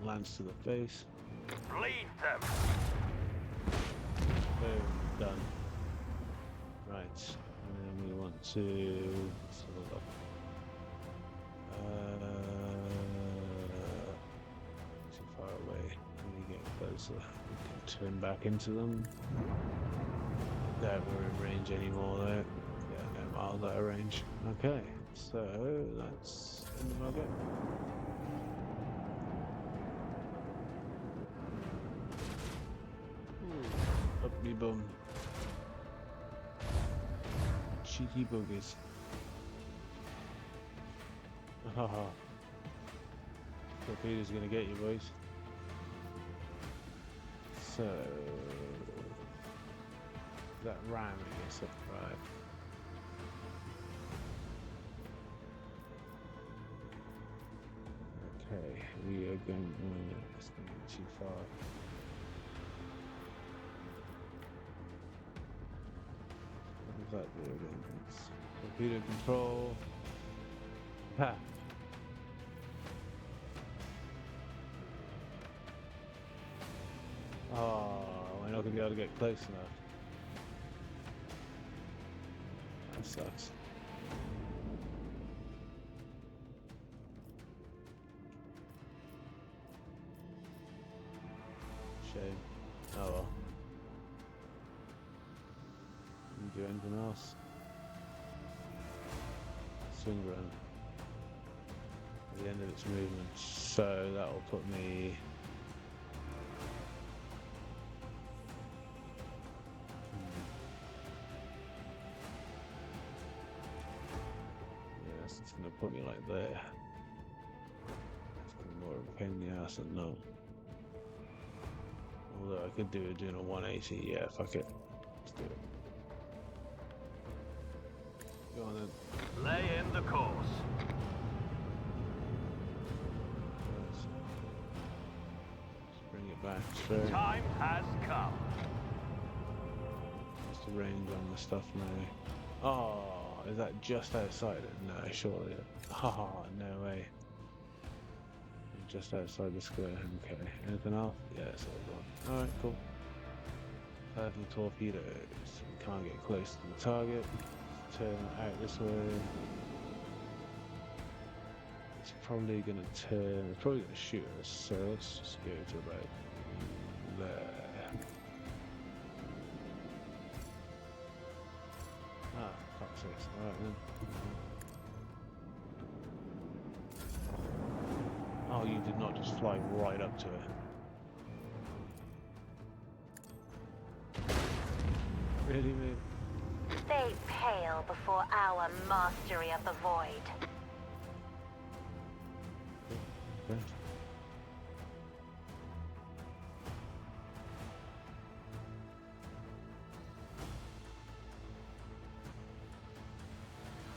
Lance to the face. Bleed them. Boom, done. Right, and then we want to let's have a look. Too far away. When we get closer, we can turn back into them. Don't we're in range anymore though. Yeah, no miles out of range. Okay, so that's in the market. Up me bum. Cheeky boogers. Haha. Torpedo's gonna get you, boys. So that ram, I guess, up right. Okay, we are going. It's gonna be too far. What does that do again? It's torpedo control. Ha! Oh, we're not gonna be able to get close enough. That sucks. Shame. Oh well. Can you do anything else? Swing run. At the end of its movement. So that will put me. Yes, it's gonna put me like there. It's gonna be more of a pain in the ass than no. Although I could do it doing a 180, yeah, fuck it. Let's do it. Go on then. Lay in the course. Let's bring it back straight. Time has come. What's the range on the stuff now? Oh, is that just outside it? No, surely. Haha, no way. Just outside the square. Okay. Anything else? Yeah, it's all gone. Alright, cool. Purple torpedoes. We can't get close to the target. Turn out this way. It's probably gonna turn. It's probably gonna shoot us. So let's just go to about there. Ah, fuck's sake. Alright then. Oh, you did not just fly right up to it. Really, mate? They pale before our mastery of the void. Okay.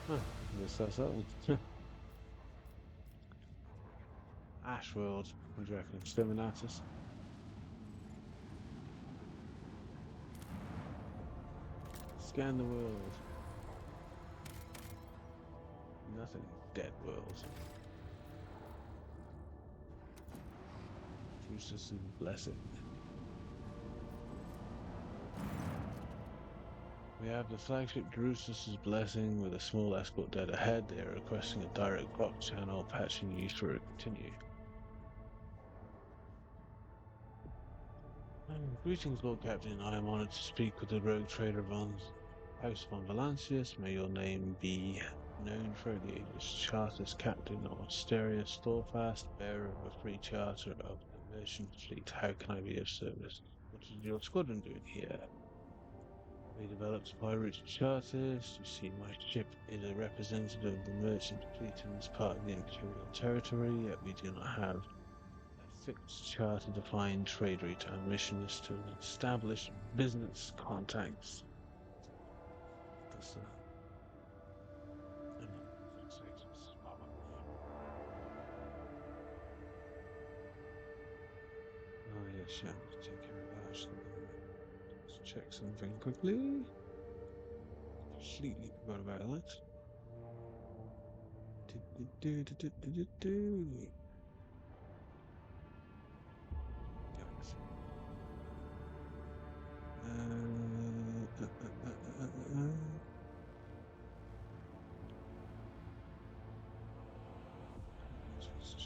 Huh, guess that's that one. Ash World, what do you reckon? Exterminatus? Scan the world. Nothing. Dead world. Jesus' blessing. We have the flagship Drusus's blessing with a small escort dead ahead. They are requesting a direct drop channel patching you through. Continue. Greetings, Lord Captain. I am honored to speak with the rogue trader von House von Valancius. May your name be known throughout the ages. Charter's Captain Austerius Thorfast, bearer of a free charter of the merchant fleet. How can I be of service? What is your squadron doing here? We developed pirate charters. You see, my ship is a representative of the merchant fleet and is part of the Imperial territory, yet we do not have a fixed charter-defined trade route. Our mission is to establish business contacts. That's hang on, for fuck's sake, let's pop up. Oh yes, yeah, let's take care of that. Let's check something quickly. Completely forgot about that. Galaxy.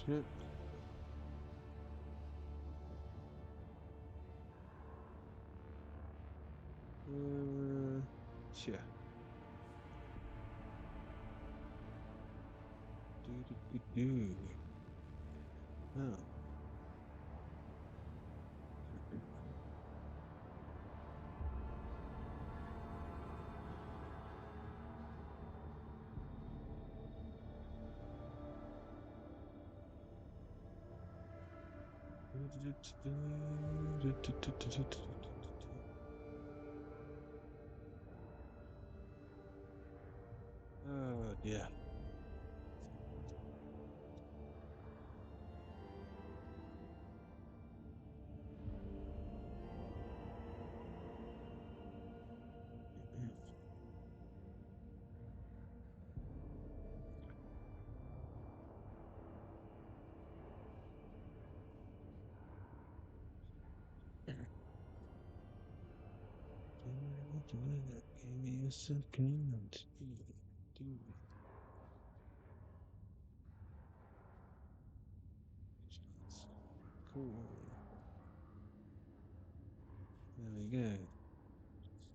Ship. Yeah. Do. Oh. Oh dear. Give me a second. Cool. There we go.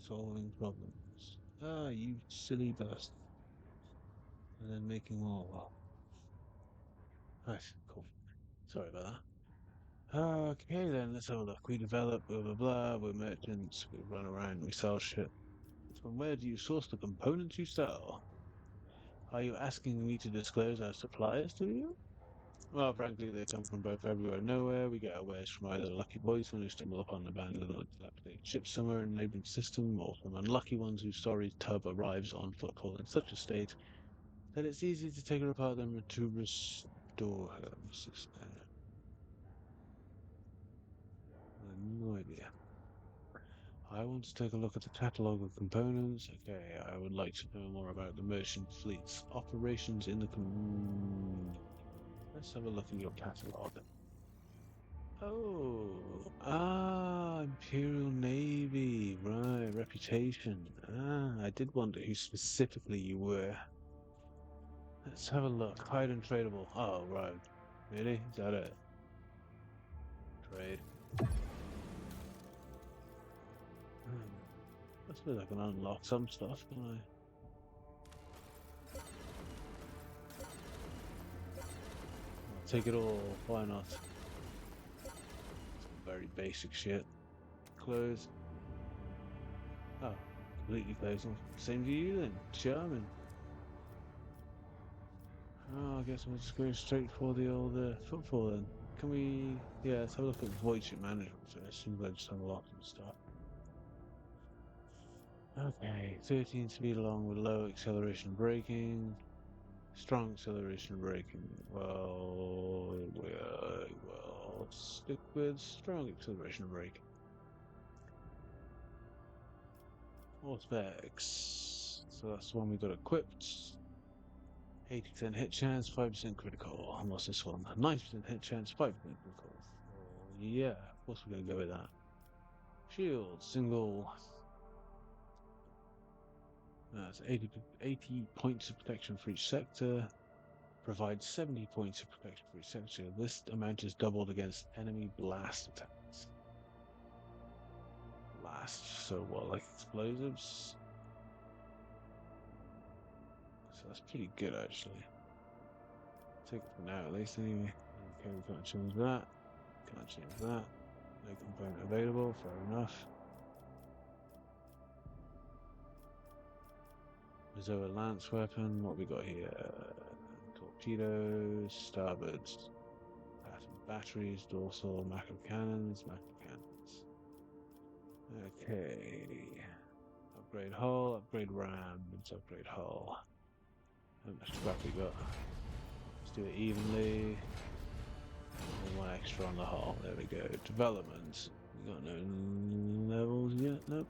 Solving problems. Ah, you silly bastard. And then making more. Nice, cool. Sorry about that. Okay, then let's have a look. We develop, blah blah blah. We're merchants. We run around. We sell shit. From where do you source the components you sell? Are you asking me to disclose our suppliers to you? Well, frankly, they come from both everywhere and nowhere. We get our wares from either lucky boys who stumble upon an abandoned or dilapidated ship somewhere in a neighboring system, or from unlucky ones whose sorry tub arrives on footfall in such a state that it's easy to take her apart and to restore her, Mrs. I have no idea. I want to take a look at the catalogue of components. Okay, I would like to know more about the merchant fleet's operations in the Let's have a look at your catalogue. Oh, Imperial Navy, right, reputation. I did wonder who specifically you were. Let's have a look. Hide and tradable. Oh, right. Really? Is that it? Trade. Hmm. I suppose I can unlock some stuff, can I? I'll take it all. Why not? Some very basic shit. Close. Oh, completely closed off. Same to you then. Charming. Oh, I guess we'll just go straight for the old football then. Can we? Yeah, let's have a look at void ship management first. Seems like just unlock some stuff. Okay, 13 speed along with low acceleration braking, strong acceleration braking. Well, we'll stick with strong acceleration braking. All specs. So that's the one we got equipped. 80% hit chance, 5% critical. And what's this one? 90% hit chance, 5% critical. Oh, yeah, of course we're going to go with that. Shield, single. That's 80 points of protection for each sector. Provides 70 points of protection for each sector. This amount is doubled against enemy blast attacks. Blast, so what, like explosives? So that's pretty good, actually. Take it for now, at least, anyway. Okay, we can't change that. Can't change that. No component available, fair enough. Zoa lance weapon, what we got here? Torpedoes, starboard, pattern batteries, dorsal, macro cannons, macro cannons. Okay. Upgrade hull, upgrade ram, let's upgrade hull. How much scrap we got? Let's do it evenly. And one extra on the hull, there we go. Development. We got no levels yet, nope.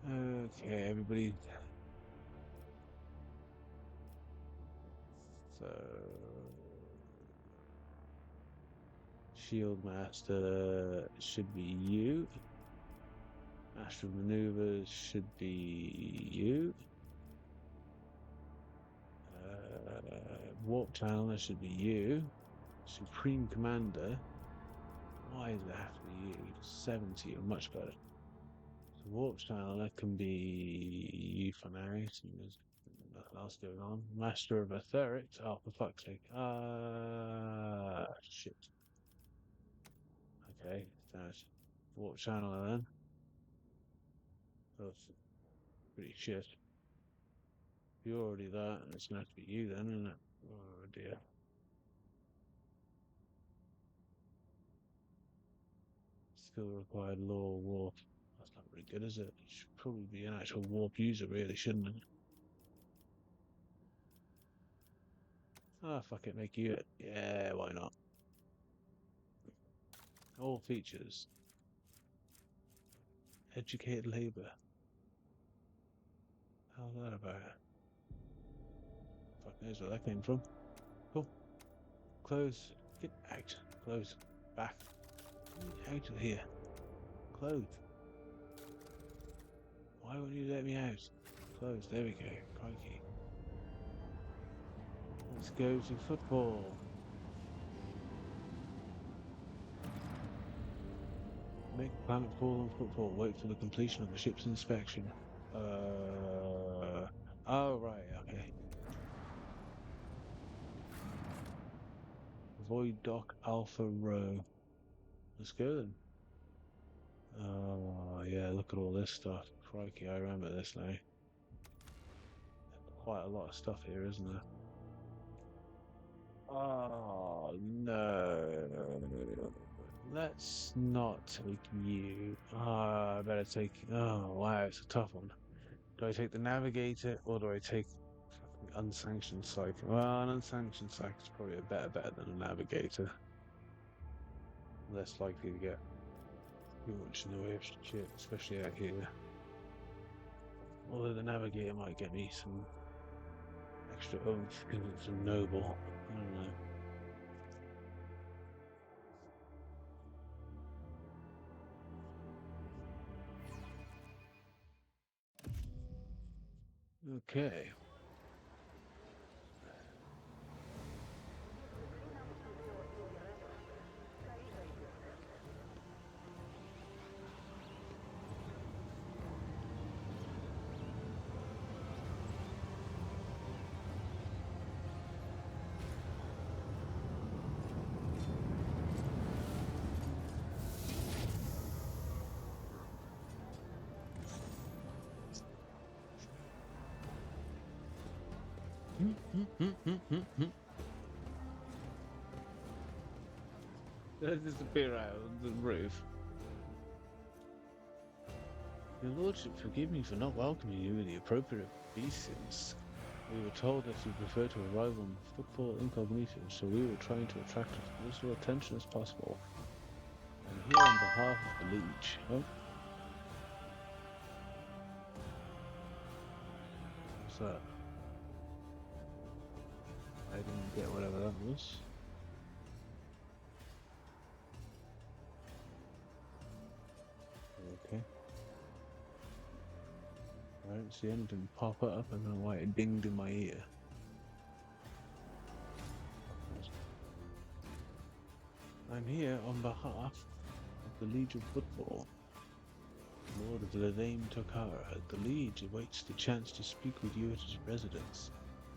Okay, everybody. So Shield Master should be you. Astral Maneuvers should be you. Warp Channeler should be you. Supreme Commander. Why does it have to be you? 70 or much better. So Warp Channeler can be you for now. So there's nothing else going on. Master of Etheric. Oh, for fuck's sake. Shit. Okay, that's Warp Channeler then. That's pretty shit. If you're already that, it's going to have to be you then, isn't it? Oh dear. Still required law warp. That's not very good, is it? It should probably be an actual warp user, really, shouldn't it? Ah, fuck it, make you it. Yeah, why not? All features. Educated labor. How's that about? Fuck knows where that came from. Cool. Close. Get out. Close. Back. Out of here. Close. Why won't you let me out? Close. There we go. Crikey. Let's go to football. Make planet fall on football. Wait for the completion of the ship's inspection. Oh, right. Okay. Void Dock Alpha Row. Let's go then. Oh, yeah. Look at all this stuff. Crikey, I remember this now. Quite a lot of stuff here, isn't there? Oh, no. Let's not take you. I better take. Oh, wow, it's a tough one. Do I take the navigator or do I take the unsanctioned cycle? Well, an unsanctioned cycle is probably a better bet than a navigator. Less likely to get too much in the way of shit, especially out here. Although the navigator might get me some extra oomph because it's a noble. I don't know. Okay. Let's disappear out of the roof. Your lordship, forgive me for not welcoming you with the appropriate obeisance. We were told that you prefer to arrive on footfall incognito, so we were trying to attract as little attention as possible. I'm here on behalf of the liege. Oh. What's that? I didn't get whatever that was. Okay. I don't see anything pop up. I don't know why it dinged in my ear. I'm here on behalf of the Liege of Football. Lord of Ladaim Tokara, the Liege awaits the chance to speak with you at his residence.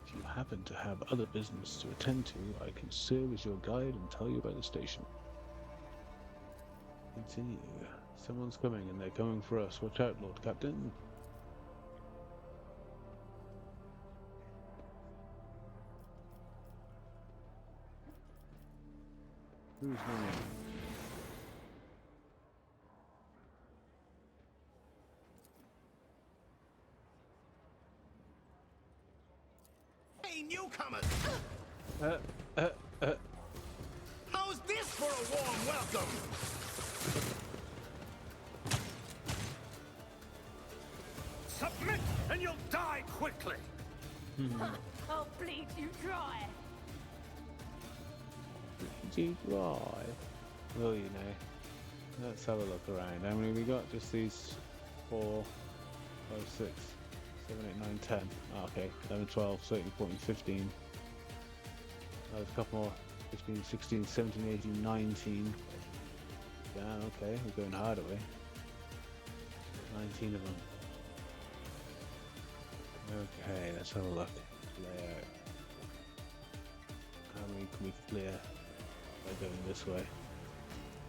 If you happen to have other business to attend to, I can serve as your guide and tell you about the station. Continue. Someone's coming and they're coming for us. Watch out, Lord Captain. Who's coming? Hey, newcomers! uh. How's this for a warm welcome? Submit and you'll die quickly. I'll bleed you dry. Well, you know. Let's have a look around. How many we got? Just these 4, 5, 6, 7, 8, 9, 10. Oh, okay. 11, 12, 13, 14, 15. There's a couple more. 15, 16, 17, 18, 19. Yeah, okay. We're going hard away. 19 of them. Okay, let's have a look. Layout. How many can we clear by going this way?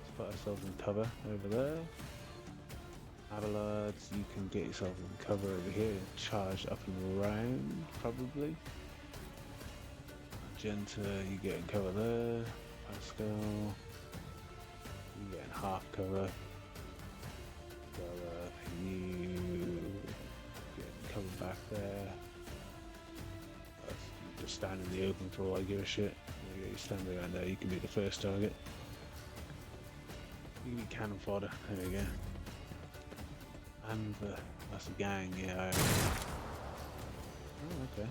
Let's put ourselves in cover over there. Abelards, you can get yourself in cover over here and charge up and around, probably. Magenta, you get in cover there. Pascal, you get in half cover. You get in cover back there. Just stand in the open for all I give a shit. You stand around there, you can be the first target. You can be cannon fodder, there we go. And that's a gang, yeah. Oh, okay.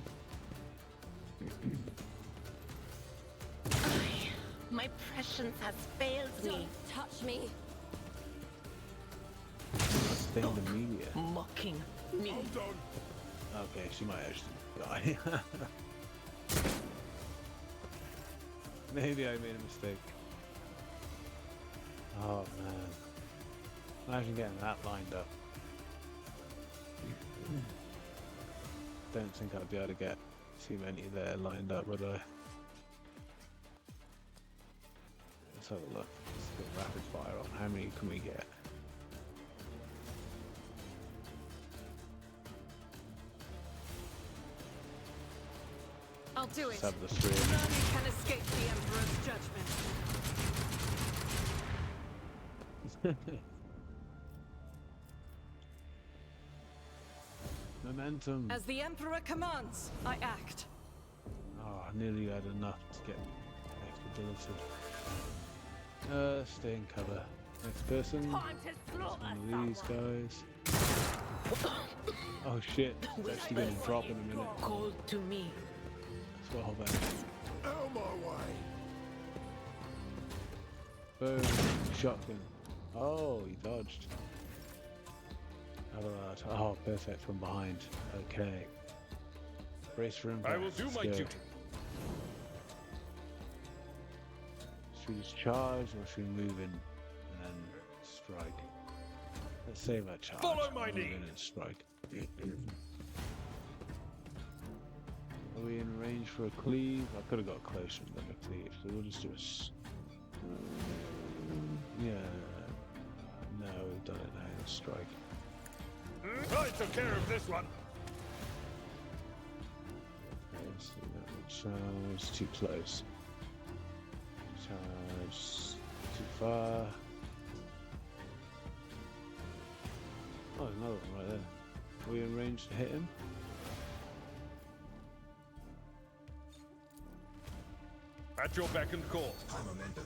My prescience has failed me. Don't touch me. Stay in the media. Mocking me. Okay, she might actually die. Maybe I made a mistake. Oh man. Imagine getting that lined up. Don't think I'd be able to get too many there lined up, would I? Let's have a look. Let's get rapid fire on. How many can we get? I'll do it. Let's have the three. None can escape the Emperor's judgment. Momentum. As the Emperor commands, I act. Oh, I nearly had enough to get extra ability. Stay in cover. Next person. Time to slaughter One of these guys. Oh shit, it's actually going to drop in a minute. Called to me. That's what I'll bet. Out my way! Boom. Shotgun. Oh, he dodged. Abelard. Oh, perfect from behind. Okay. Brace for impact. I will do Let's my go. duty. Should we just charge or should we move in and then strike? Let's save our charge. Follow my move lead. in and strike. Are we in range for a cleave? I could have got closer than a cleave, so we'll just do a yeah. No, we've done it now. Let's strike. I took care of this one. Okay, so Charge too close. Charge too far. Oh, there's another one right there. Are we in range to hit him? At your beck and call. High momentum.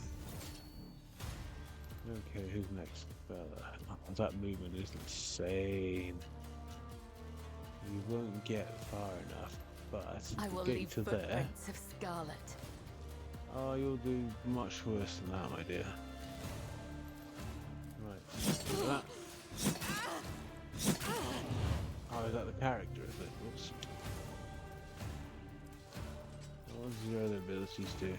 Okay, who's next? Fella. Oh, that movement is insane. You won't get far enough, but I will get leave to there. footprints of scarlet. Oh, you'll do much worse than that, my dear. Right, do that. Oh, is that the character, is it? Oops. What does your other abilities do?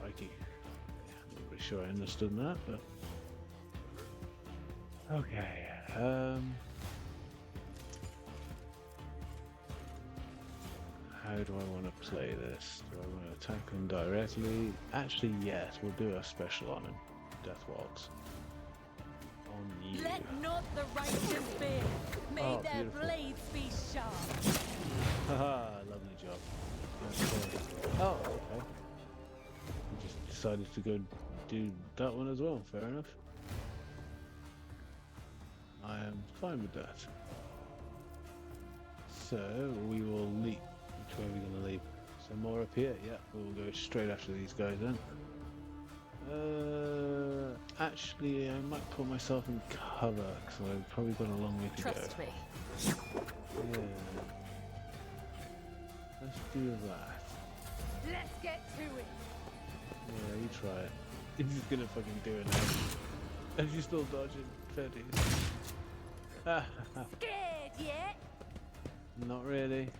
Crikey. I'm not really sure I understood that, but... Okay, how do I want to play this? Do I want to attack him directly? Actually, yes, we'll do a special on him. Death Waltz. On you. Let not the righteous fear. May Oh, their beautiful. blades be sharp. Haha, lovely job. Oh, okay. We just decided to go do that one as well, fair enough. I am fine with that. So, we will leap. Which way are we going to leap? Some more up here? Yeah, we'll go straight after these guys then. Actually, I might put myself in cover, because I've probably got a long way to go. Trust me. Yeah. Let's do that. Let's get to it. Yeah, you try it. He's just gonna fucking do it now. And she's still dodging Freddy's. Scared yet? Not really.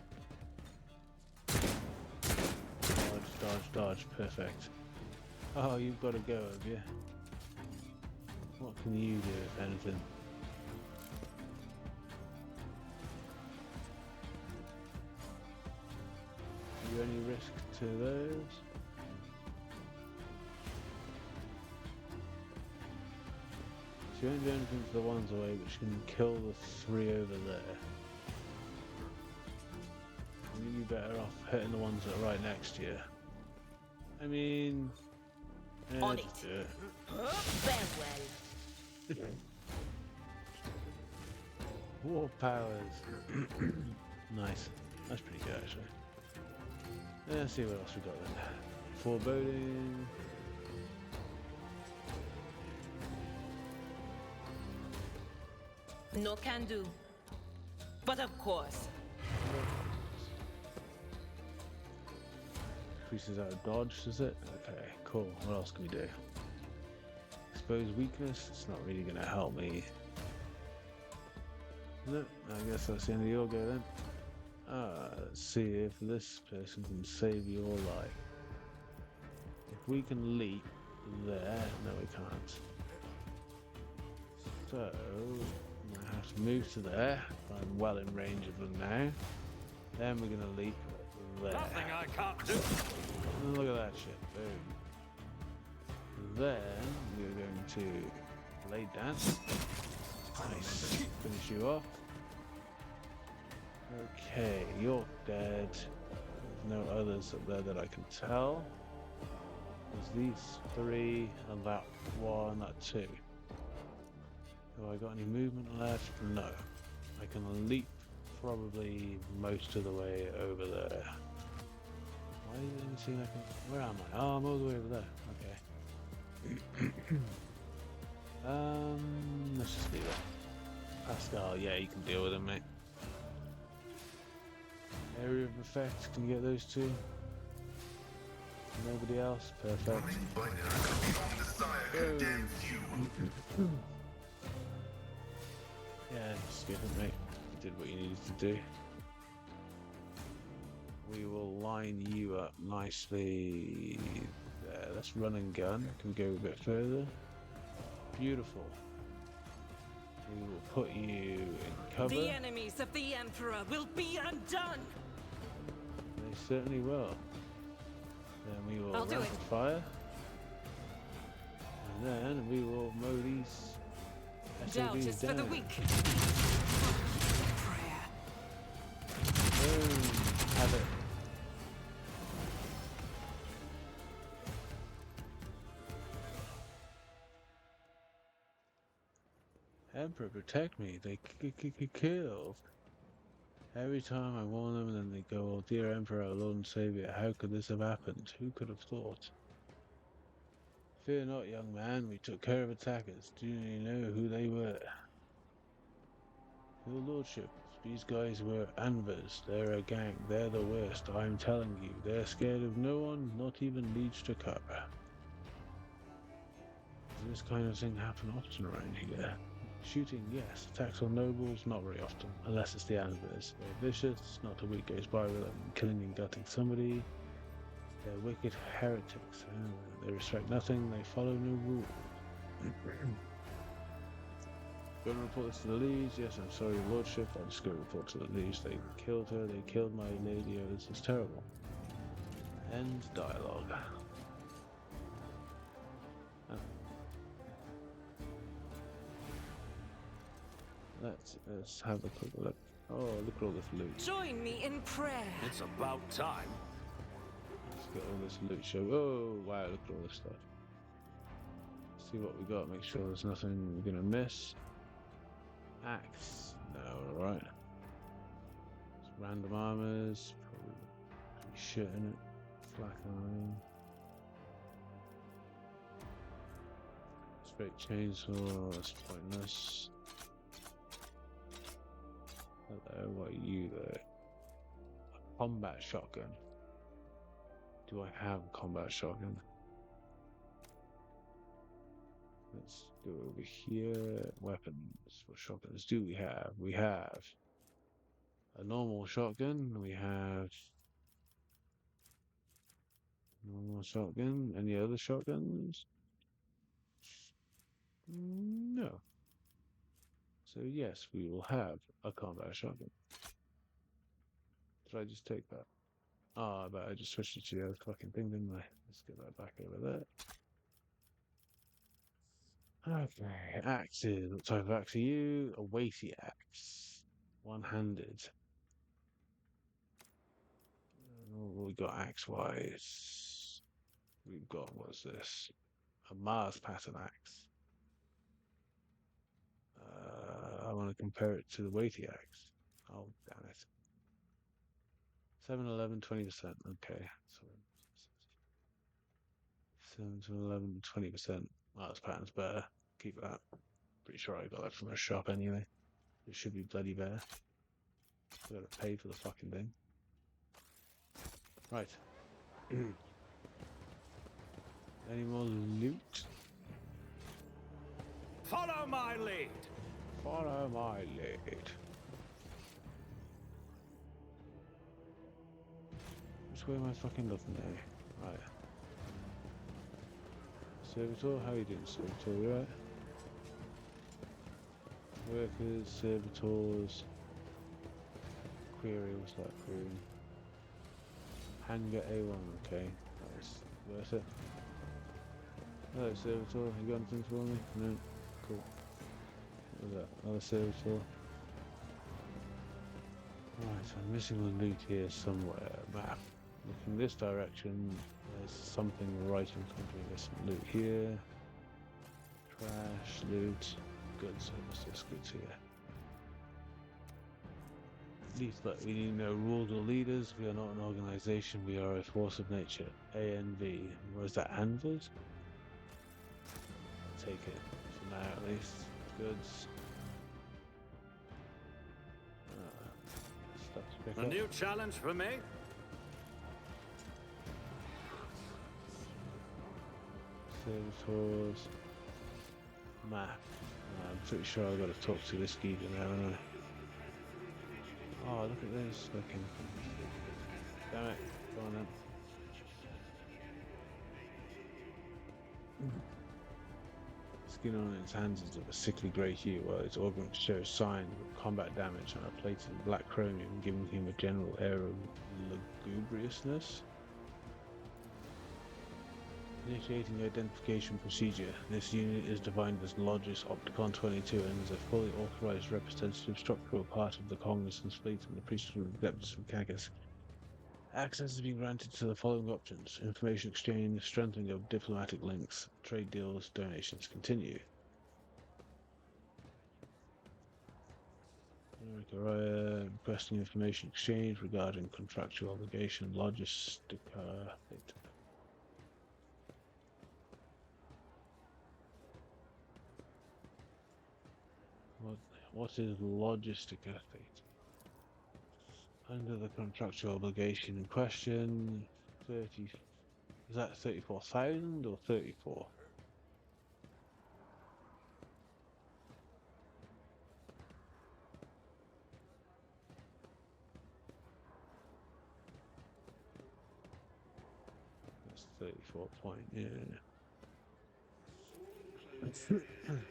Dodge, dodge, dodge. Perfect. Oh, you've got to go, have you? What can you do, if anything? You any risk to those? So you won't do anything to the ones away, but you can kill the three over there. You'd be better off hitting the ones that are right next to you. I mean... yeah, On just it. do it. Farewell. War powers. Nice. That's pretty good, actually. Yeah, let's see what else we got then. Foreboding. No can do. But of course. Increases our dodge, is it? Okay, cool. What else can we do? Expose weakness. It's not really going to help me. No, I guess that's the end of your go then. Let's see if this person can save your life. If we can leap there, no we can't. So, I'm going to have to move to there. I'm well in range of them now. Then we're going to leap there. Nothing I can't do. And look at that shit, boom. Then we're going to blade dance. Nice, finish you off. Okay, you're dead. There's no others up there that I can tell. There's these three and that one, that two. Have I got any movement left? No. I can leap probably most of the way over there. Why didn't it seem like where am I? Oh, I'm all the way over there. Okay. Let's just leave it. Pascal, yeah, you can deal with him, mate. Area of effect, can you get those two? Nobody else? Perfect. Yeah, just give it, mate. You did what you needed to do. We will line you up nicely there. Let's run and gun. Can we go a bit further? Beautiful. We will put you in cover. The enemies of the Emperor will be undone. They certainly will. Then we will I'll do rapid it. fire. And then we will mow these Doubt SOBs is for the down. weak. Prayer. Boom. Have it. Emperor, protect me. They killed. Every time I warn them, then they go, oh, dear Emperor, our Lord and Savior, how could this have happened? Who could have thought? Fear not, young man. We took care of attackers. Do you know who they were? Your Lordship, these guys were Anvers. They're a gang. They're the worst. I'm telling you. They're scared of no one, not even Leech to Does this kind of thing happen often around here? Shooting, yes. Attacks on nobles, not very often, unless it's the Anvers. They're vicious, not a week goes by without them killing and gutting somebody. They're wicked heretics. They respect nothing, they follow no rules. Go and report this to the liege. Yes, I'm sorry, your lordship. I'll just go report to the liege. They killed her, they killed my lady. Oh, this is terrible. End dialogue. Oh. Let's have a quick look. Oh, look at all this loot. Join me in prayer. It's about time. Let's get all this loot show. Oh, wow, look at all this stuff. See what we got, make sure there's nothing we're gonna miss. Axe. No, alright. Random armors. Probably shit in it. Flak iron. Straight chainsaw. That's pointless. Hello, what are you there? A combat shotgun. Do I have a combat shotgun? Let's go over here. Weapons. What shotguns do we have? We have a normal shotgun. We have normal shotgun. Any other shotguns? No. So yes, we will have a combat shotgun. Did I just take that? Oh, I bet I just switched it to the other fucking thing, didn't I? Let's get that back over there. Okay, axes. What type of axe are you? A weighty axe. One-handed. What we got axe-wise? We've got, what's this? A Mars pattern axe. I want to compare it to the weighty axe. Oh, damn it. 7, 11, 20%. Okay. So 7 to 11, 20%. Mars pattern's better. Keep that. Pretty sure I got that from a shop anyway. It should be bloody better. I gotta pay for the fucking thing. Right. Any more loot? Follow my lead. Follow my lead. Which way am I fucking looking at? Right. Servitor, how you doing, Servitor? You right? Workers, servitors. Query, what's that query? Hangar A1, okay. That's worth it. Hello, servitor. You got anything for me? No? Cool. What was that? Other servitor. Right, I'm missing a loot here somewhere. Map. Looking this direction, there's something right in front of me. There's some loot here. Trash, loot. Goods. What's this? Goods here. Leaflet. We need no rules or leaders. We are not an organization. We are a force of nature. ANV. Was that Anvers? I'll take it. For now, at least. Goods. Stuff to pick A up. new challenge for me? Servitors. Map. I'm pretty sure I've got to talk to this geezer now, haven't I? Oh, look at this looking. Damn it. Go on then. Skin on its hands is of a sickly grey hue, while its organs show signs of combat damage and are plated in black chromium, giving him a general air of lugubriousness. Initiating identification procedure. This unit is defined as Logis Opticon 22 and is a fully authorized representative structural part of the Cognizance fleet and the priesthood of Adeptus Mechanicus. Access has been granted to the following options: information exchange, strengthening of diplomatic links, trade deals, donations continue. Requesting information exchange regarding contractual obligation, logistic. What is logistica fate? Under the contractual obligation in question, 30. Is that 34,000 or 34? That's 34 point, yeah.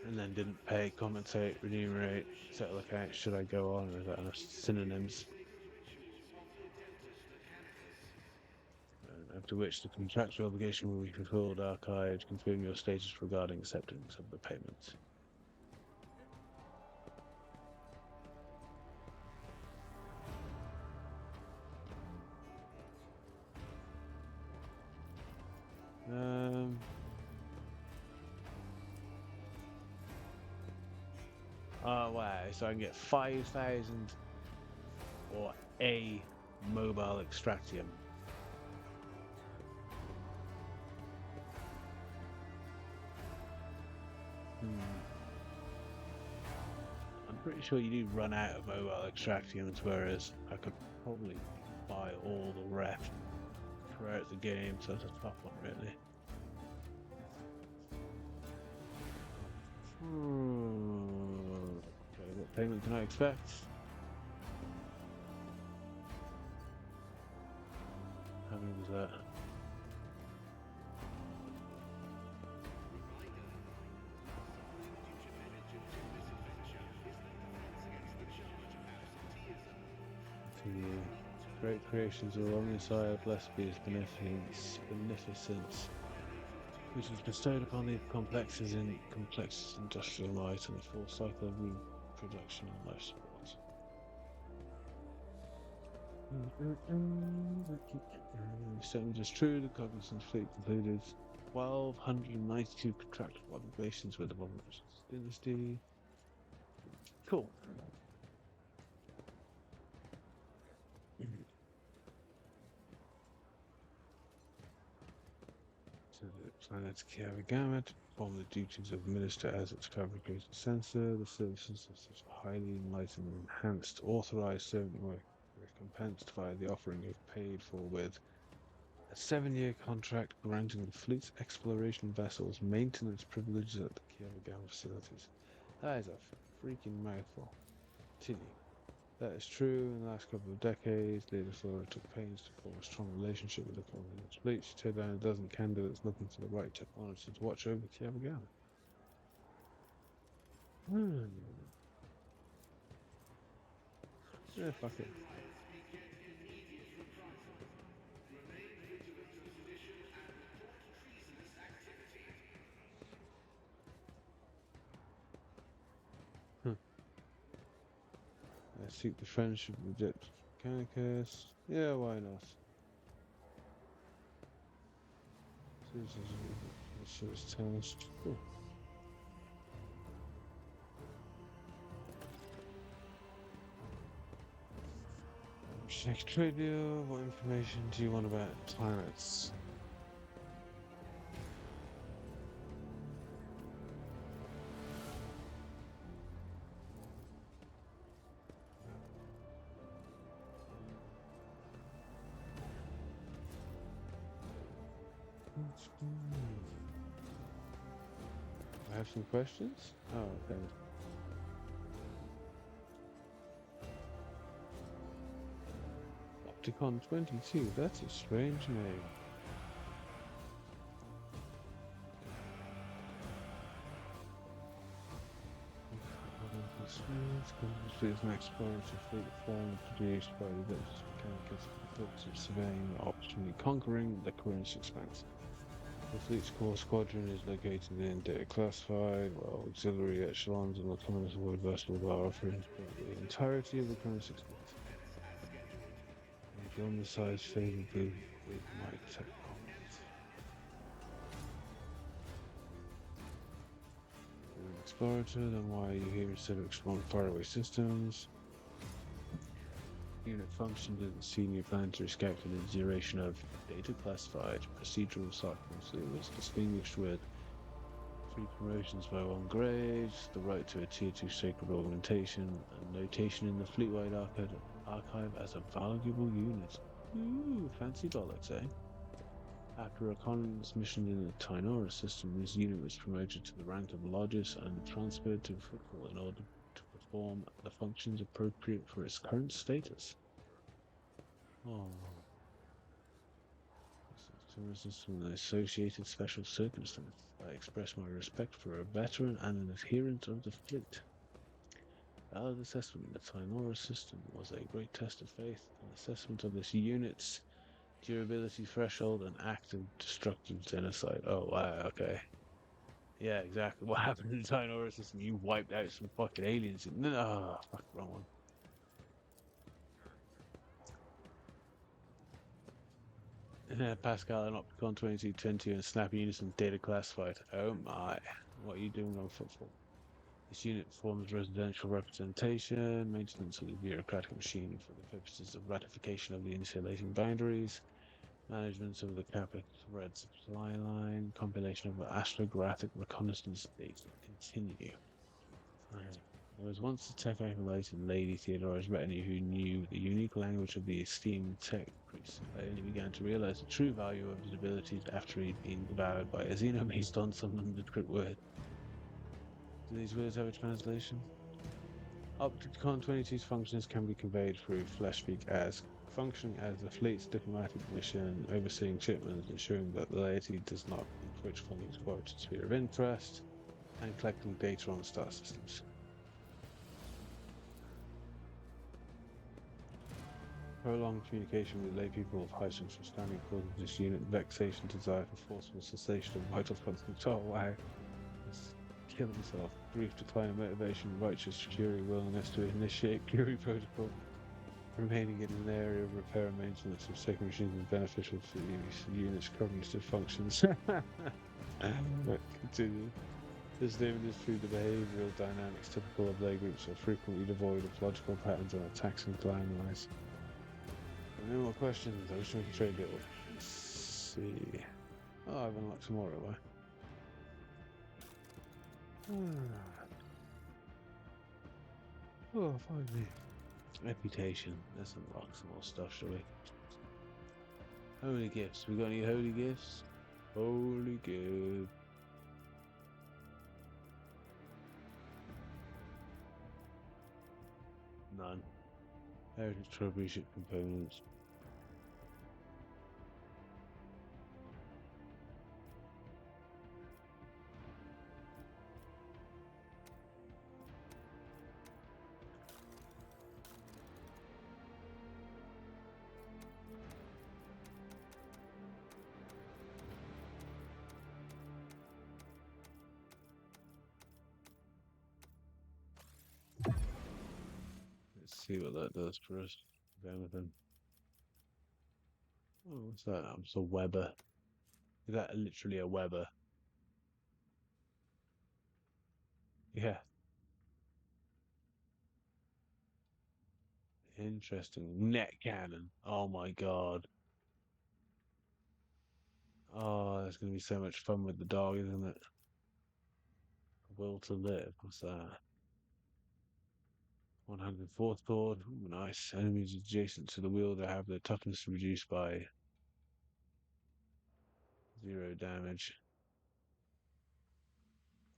And then didn't pay, compensate, remunerate, settle account. Should I go on? Or is that enough synonyms? After which the contractual obligation will be fulfilled, archived, confirm your status regarding acceptance of the payment. Oh wow, so I can get 5,000 or a mobile extractium. I'm pretty sure you do run out of mobile extractiums, whereas I could probably buy all the rest throughout the game, so it's a tough one, really. Okay, what payment can I expect? How many was that? Continue. Great creations of omnicide, blessed be his beneficence, which is bestowed upon the complex industrial life and the full cycle of reproduction and life support. Statement is true, the Cognizance fleet concluded 1,292 contractual obligations with the Roman dynasty. Cool. To the planet Kiavigama to perform the duties of minister as its fabricated censor. The services of such a highly enlightened, enhanced, authorized servant were recompensed via the offering of paid for with a 7-year contract granting the fleet's exploration vessels maintenance privileges at the Kiavigama facilities. That is a freaking mouthful. Continue. That is true. In the last couple of decades, Lady Flora took pains to form a strong relationship with the Cognizance fleet. She turned down a dozen candidates looking for the right technology to watch over Kiavigama. Yeah, fuck it. I seek the friendship of the Adeptus Mechanicus. Yeah, why not? Cool. Next trade deal. What information do you want about planets? I have some questions. Oh, okay. Opticon 22. That's a strange name. This is an exploratory fleet form produced by the Adeptus Mechanicus for the purpose of surveying, optionally conquering the Corinthian expanse. The fleet's core squadron is located in data classified, while auxiliary echelons and autonomous avoid versatile bar offerings the entirety of the Cronus Express. They dome the size favorably with my tech comments. You're an explorator, then why are you here instead of exploring faraway systems? Unit functions as a senior planetary scout for the duration of data classified procedural cycles. It was distinguished with 3 promotions by 1 grade, the right to a Tier 2 sacred augmentation, and notation in the fleet-wide archive as a valuable unit. Ooh, fancy bollocks, eh? After a reconnaissance mission in the Tinora system, this unit was promoted to the rank of Logis and transferred to Football in order to perform the functions appropriate for its current status. Oh. This from the associated special circumstance. I express my respect for a veteran and an adherent of the fleet. Valid assessment in the Tinora system was a great test of faith. An assessment of this unit's durability threshold and active destructive genocide. Oh, wow, okay. Yeah, exactly. What happened in the Tinora system? You wiped out some fucking aliens. No, fuck, wrong one. Pascal and Opticon 2220 and Snap Unison data classified. Oh my. What are you doing on football? This unit performs residential representation, maintenance of the bureaucratic machine for the purposes of ratification of the insulating boundaries, management of the Capital Red supply line, compilation of astrographic reconnaissance data. Continue. There was once a tech acolyte in Lady Theodora's retinue who knew the unique language of the esteemed tech priest. I only began to realize the true value of his abilities after he'd been devoured by a xeno based on some nondescript word. Do these words have a translation? Opticon 22's functions can be conveyed through Fleshpeak as functioning as the fleet's diplomatic mission, overseeing shipments, ensuring that the laity does not encroach upon its quote sphere of interest, and collecting data on star systems. Prolonged communication with lay people of high social standing causes this unit vexation, desire for forceful cessation of vital functions. Oh, wow. Let's kill himself. Brief decline of motivation, righteous fury, willingness to initiate Curie protocol. Remaining in an area of repair and maintenance of second machines is beneficial for the unit's cognitive functions. Continue. This statement is through the behavioral dynamics typical of lay groups are frequently devoid of logical patterns and are taxing to analyze. No more questions. I wish we could trade deal. Let's see. Oh, I've unlocked some more, have I? Oh, finally. Reputation. Let's unlock some more stuff, shall we? Holy gifts. We got any holy gifts? Holy gift. None. Heritage trophy ship components. Let's see what that does for us. If anything. Oh, what's that? It's a Weber. Is that literally a Weber? Yeah. Interesting. Net cannon. Oh my god. Oh, that's gonna be so much fun with the dog, isn't it? Will to live. What's that? 104th board. Ooh, nice. Enemies adjacent to the wielder have their toughness reduced by 0 damage.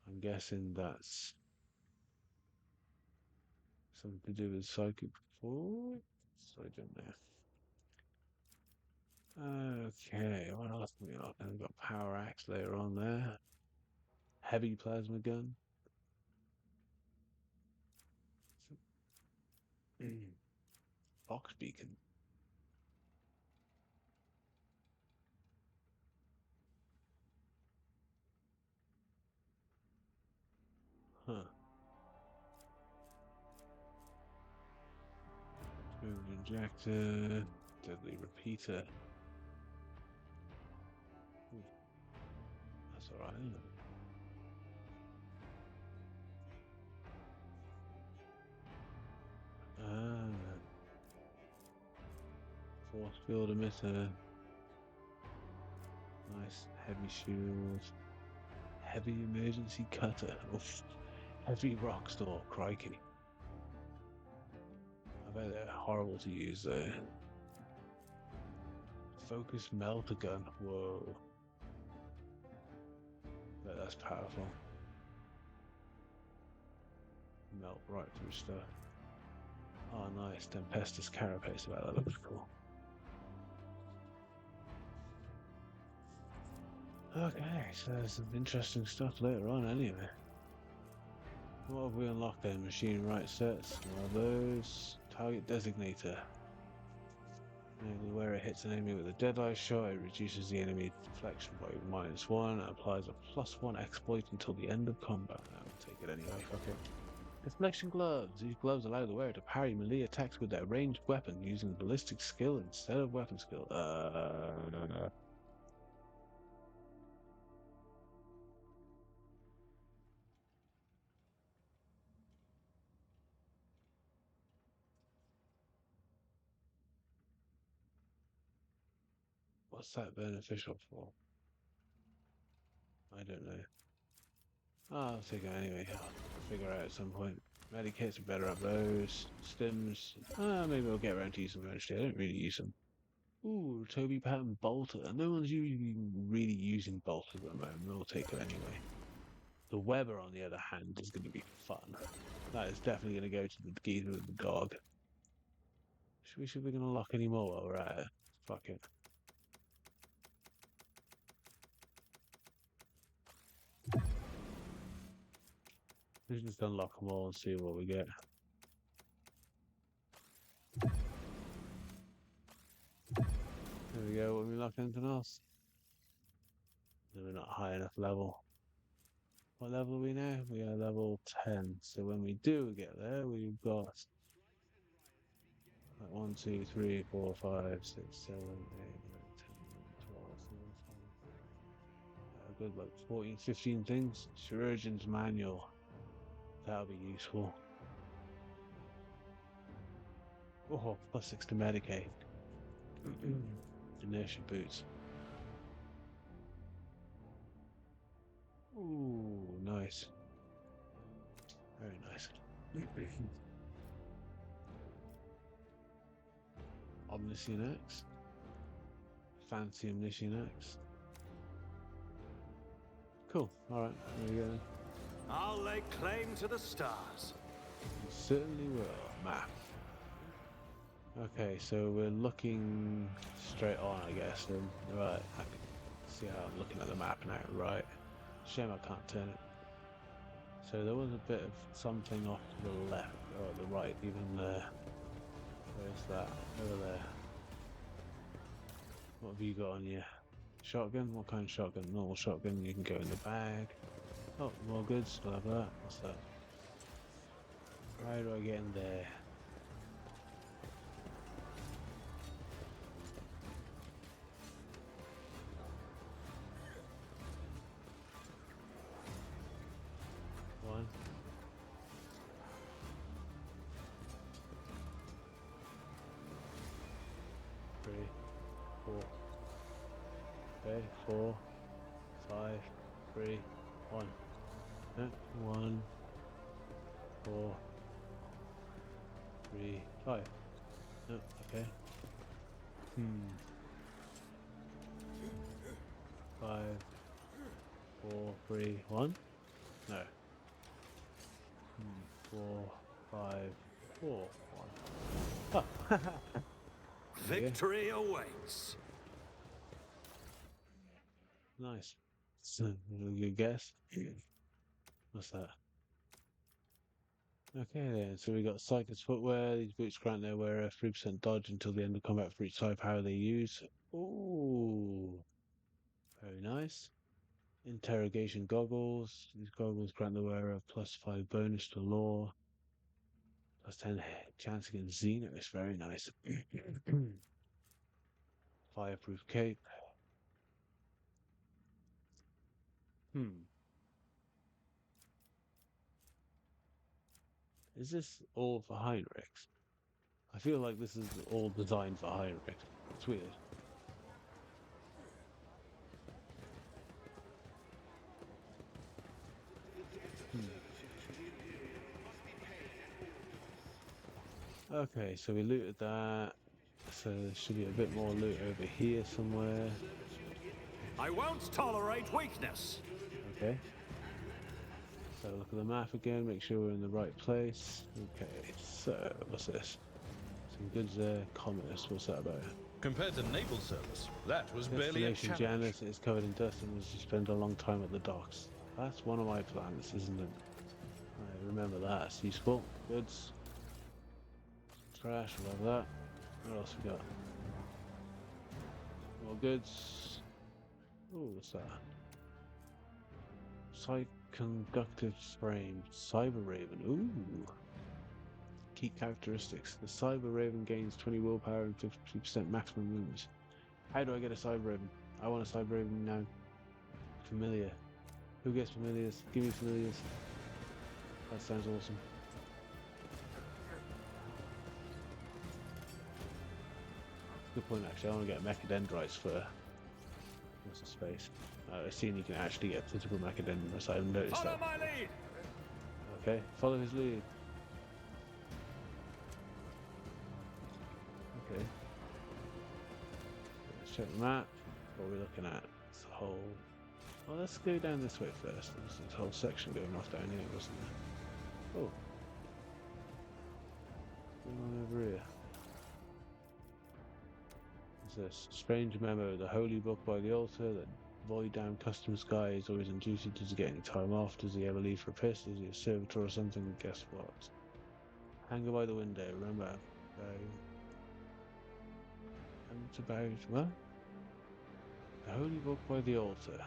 I'm guessing that's something to do with psychic force. So I don't know. Okay, what else have we got? We've got power axe later on there. Heavy plasma gun. Fox beacon. Huh. Smooth injector. Deadly repeater. Ooh, that's alright, isn't it? Ah. Force field emitter. Nice. Heavy shield. Heavy emergency cutter. Oof. Heavy rock store. Crikey. I bet they're horrible to use though. Focus melter gun. Whoa. Bet that's powerful. Melt right through stuff. Oh, nice. Tempestus carapace. Well, that looks cool. Okay, so there's some interesting stuff later on anyway. What have we unlocked then? Machine right sets. One of those. Target designator. Namely, where it hits an enemy with a deadeye shot, it reduces the enemy deflection by -1 and applies a +1 exploit until the end of combat. I'll take it anyway, fuck it. Deflection gloves. These gloves allow the wearer to parry melee attacks with their ranged weapon using ballistic skill instead of weapon skill. What's that beneficial for? I don't know. Oh, I'll take it anyway. I'll figure out at some point. Medikits are better up those. Stims. Maybe I'll get around to using them eventually. I don't really use them. Ooh, Toby Patton Bolter. No one's really using Bolter at the moment. We'll take it anyway. The Weber, on the other hand, is going to be fun. That is definitely going to go to the geezer with the dog. Should we see if we can unlock any more while we're at it? Fuck it. Let's just unlock them all and see what we get. There we go. What we unlock anything else? No, we're not high enough level. What level are we now? We are level 10. So when we do get there, we've got like 1, 2, 3, 4, 5, 6, 7, 8, 9, 10, 11, 12, 13, 14. A good like 14, 15 things. Chirurgeon's manual. That'll be useful. Oh, +6 to medicate. Inertia boots. Ooh, nice. Very nice. Omniscient Axe. Fancy Omniscient Axe. Cool. Alright, there we go then. I'll lay claim to the stars. You certainly will. Map. Okay, so we're looking straight on, I guess. Then. Right, I can see how I'm looking at the map now. Right. Shame I can't turn it. So there was a bit of something off to the left, or the right, even there. Where's that? Over there. What have you got on you? Shotgun? What kind of shotgun? Normal shotgun, you can go in the bag. Oh, more goods, we'll have that. What's that? How do I get in there? One. Three. Four. Okay, 4, 5, 3, 1. 1, 4, 3, 5. No, okay. 5, 4, 3, 1. No. 4, 5, 4, 1. Oh. Victory awaits. Nice. So, good guess. What's that? Okay then, so we got Psychus footwear. These boots grant their wearer 3% dodge until the end of combat for each type power they use. Ooh, very nice. Interrogation goggles. These goggles grant the wearer a +5 bonus to law. +10 chance against Xenos. Very nice. Fireproof cape. Hmm. Is this all for Heinrich? I feel like this is all designed for Heinrich. It's weird. Hmm. Okay, so we looted that. So there should be a bit more loot over here somewhere. I won't tolerate weakness. Okay. So look at the map again, make sure we're in the right place. Okay, so what's this? Some goods there. Commerce, what's that about? Compared to naval service, that was barely a Destination challenge. Janus is covered in dust and was to spend a long time at the docks. That's one of my planets, isn't it? I remember that. It's useful. Goods. Trash, love that. What else we got? More goods. Oh, what's that? Conductive frame. Cyber Raven. Ooh. Key characteristics. The Cyber Raven gains 20 willpower and 50% maximum movement. How do I get a Cyber Raven? I want a Cyber Raven now. Familiar. Who gets familiars? Give me familiars. That sounds awesome. Good point, actually. I want to get mechadendrites for what's the space. I've seen you can actually get physical mechadendrites. I haven't noticed Follow that. my lead. Okay, follow his lead. Okay. Let's check the map. What are we looking at? It's a whole. Well, let's go down this way first. There's this whole section going off down here, wasn't there? Oh. What's going on over here? There's a strange memo. The holy book by the altar. That void down customs guy is always on duty. Does he get any time off? Does he ever leave for a piss? Is he a servitor or something? Guess what? Hanger by the window. Remember. And it's about what? The holy book by the altar.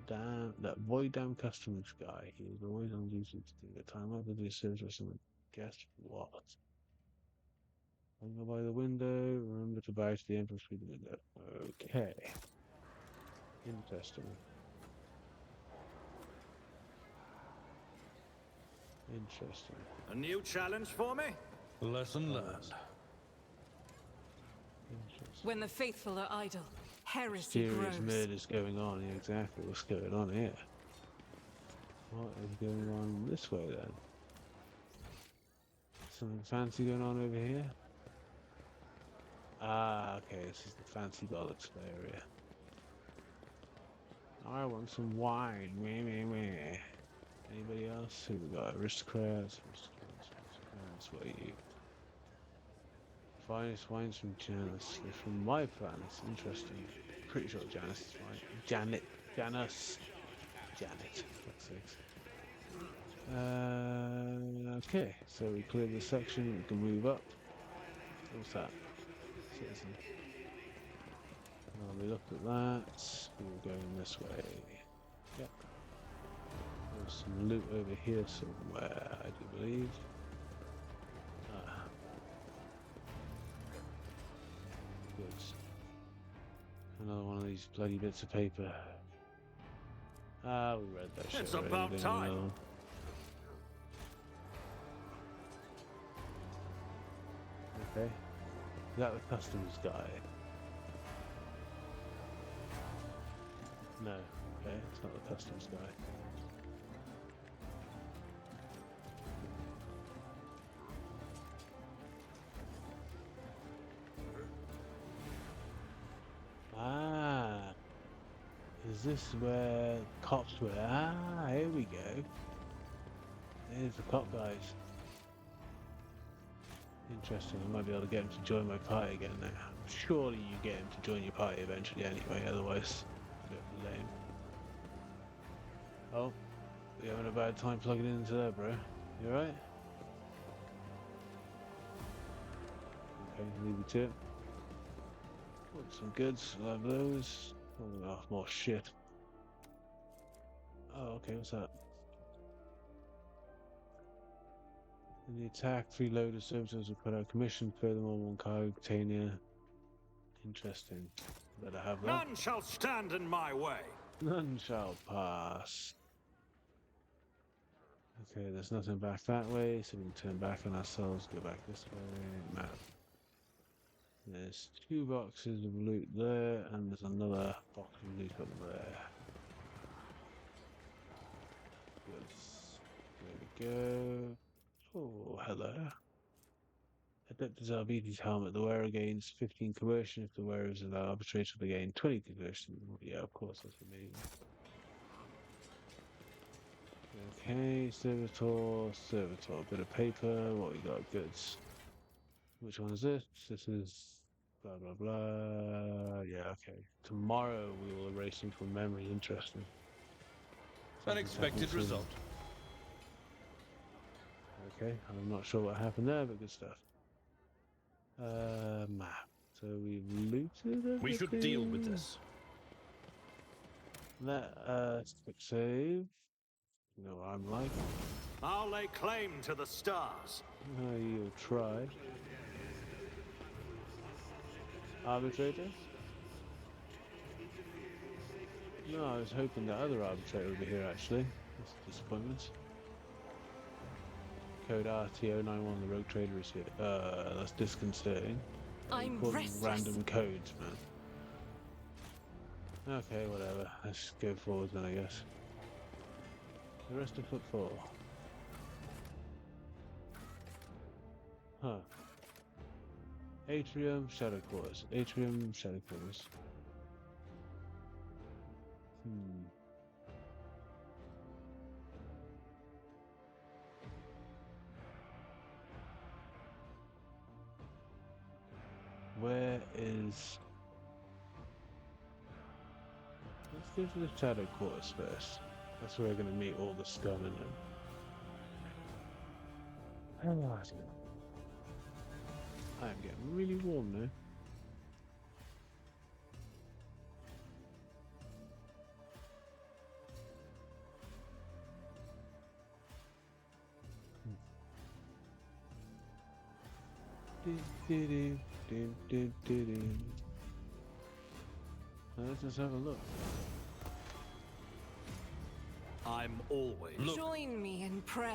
That void damn customs guy. He is always on duty to do the time off. Does he a servitor or something? Guess what? Hanger by the window. Remember to bow to the emperor through the window. Okay. Interesting. Interesting. A new challenge for me? Lesson learned. Interesting. When the faithful are idle, heresy Mysterious grows. murders going on. Yeah, exactly what's going on here. What is going on this way then? Something fancy going on over here? Ah, okay, this is the fancy bollocks area. I want some wine. Meh, meh, meh. Anybody else? Who we got? Aristocrats. What are you? Finest wines from Janus. They're from my planet. Interesting. Pretty sure Janus is fine. Janus. Janet. For fuck's sakes. Okay, so we cleared this section. We can move up. What's that? Citizen. We looked at that. We were going this way. Yep. There's some loot over here somewhere, I do believe. Good. Another one of these bloody bits of paper. Ah, we read that shit. It's already. about Don't time. know. Okay. Is that the customs guy? No. Okay, it's not the customs guy. Ah, is this where cops were? Ah, here we go. There's the cop guys. Interesting. I might be able to get him to join my party again now. Surely you get him to join your party eventually anyway, otherwise it's a bit lame. Oh, you having a bad time plugging into there, bro? You alright? Okay, leave you to it. Got some goods, love those. Oh, more shit. Oh, okay, what's that? In the attack, 3 loader services were put out of commission. Furthermore, 1 cargo container. Interesting. Better have that. None shall stand in my way. None shall pass. Okay, there's nothing back that way, so we can turn back on ourselves, go back this way. Map. There's 2 boxes of loot there, and there's another box of loot up there. Good. There we go. Oh, hello. Adeptus Arbites helmet. The wearer gains 15 conversion if the wearer is an arbitrator. They gain 20 conversion. Yeah, of course, that's amazing. Okay, servitor, bit of paper. What we got? Goods. Which one is this? This is blah blah blah. Yeah, okay. Tomorrow we will erase them from memory. Interesting. Unexpected result. Okay, I'm not sure what happened there, but good stuff. Map. So we've looted everything. We should deal with this. Let us quick save. You know what I'm like. I'll lay claim to the stars. You'll try. Arbitrator? No, I was hoping the other arbitrator would be here actually. That's a disappointment. Code RTO91, the rogue trader is here. That's disconcerting. I'm restless. Random codes, man. Okay, whatever. Let's go forward then, I guess. The rest of foot 4. Huh. Atrium, shadow quarters. Atrium, shadow quarters. Where is... Let's go to the shadow quarters first. That's where we're going to meet all the scum in them. I am getting really warm now. Let's just have a look. I'm always... Join me in prayer.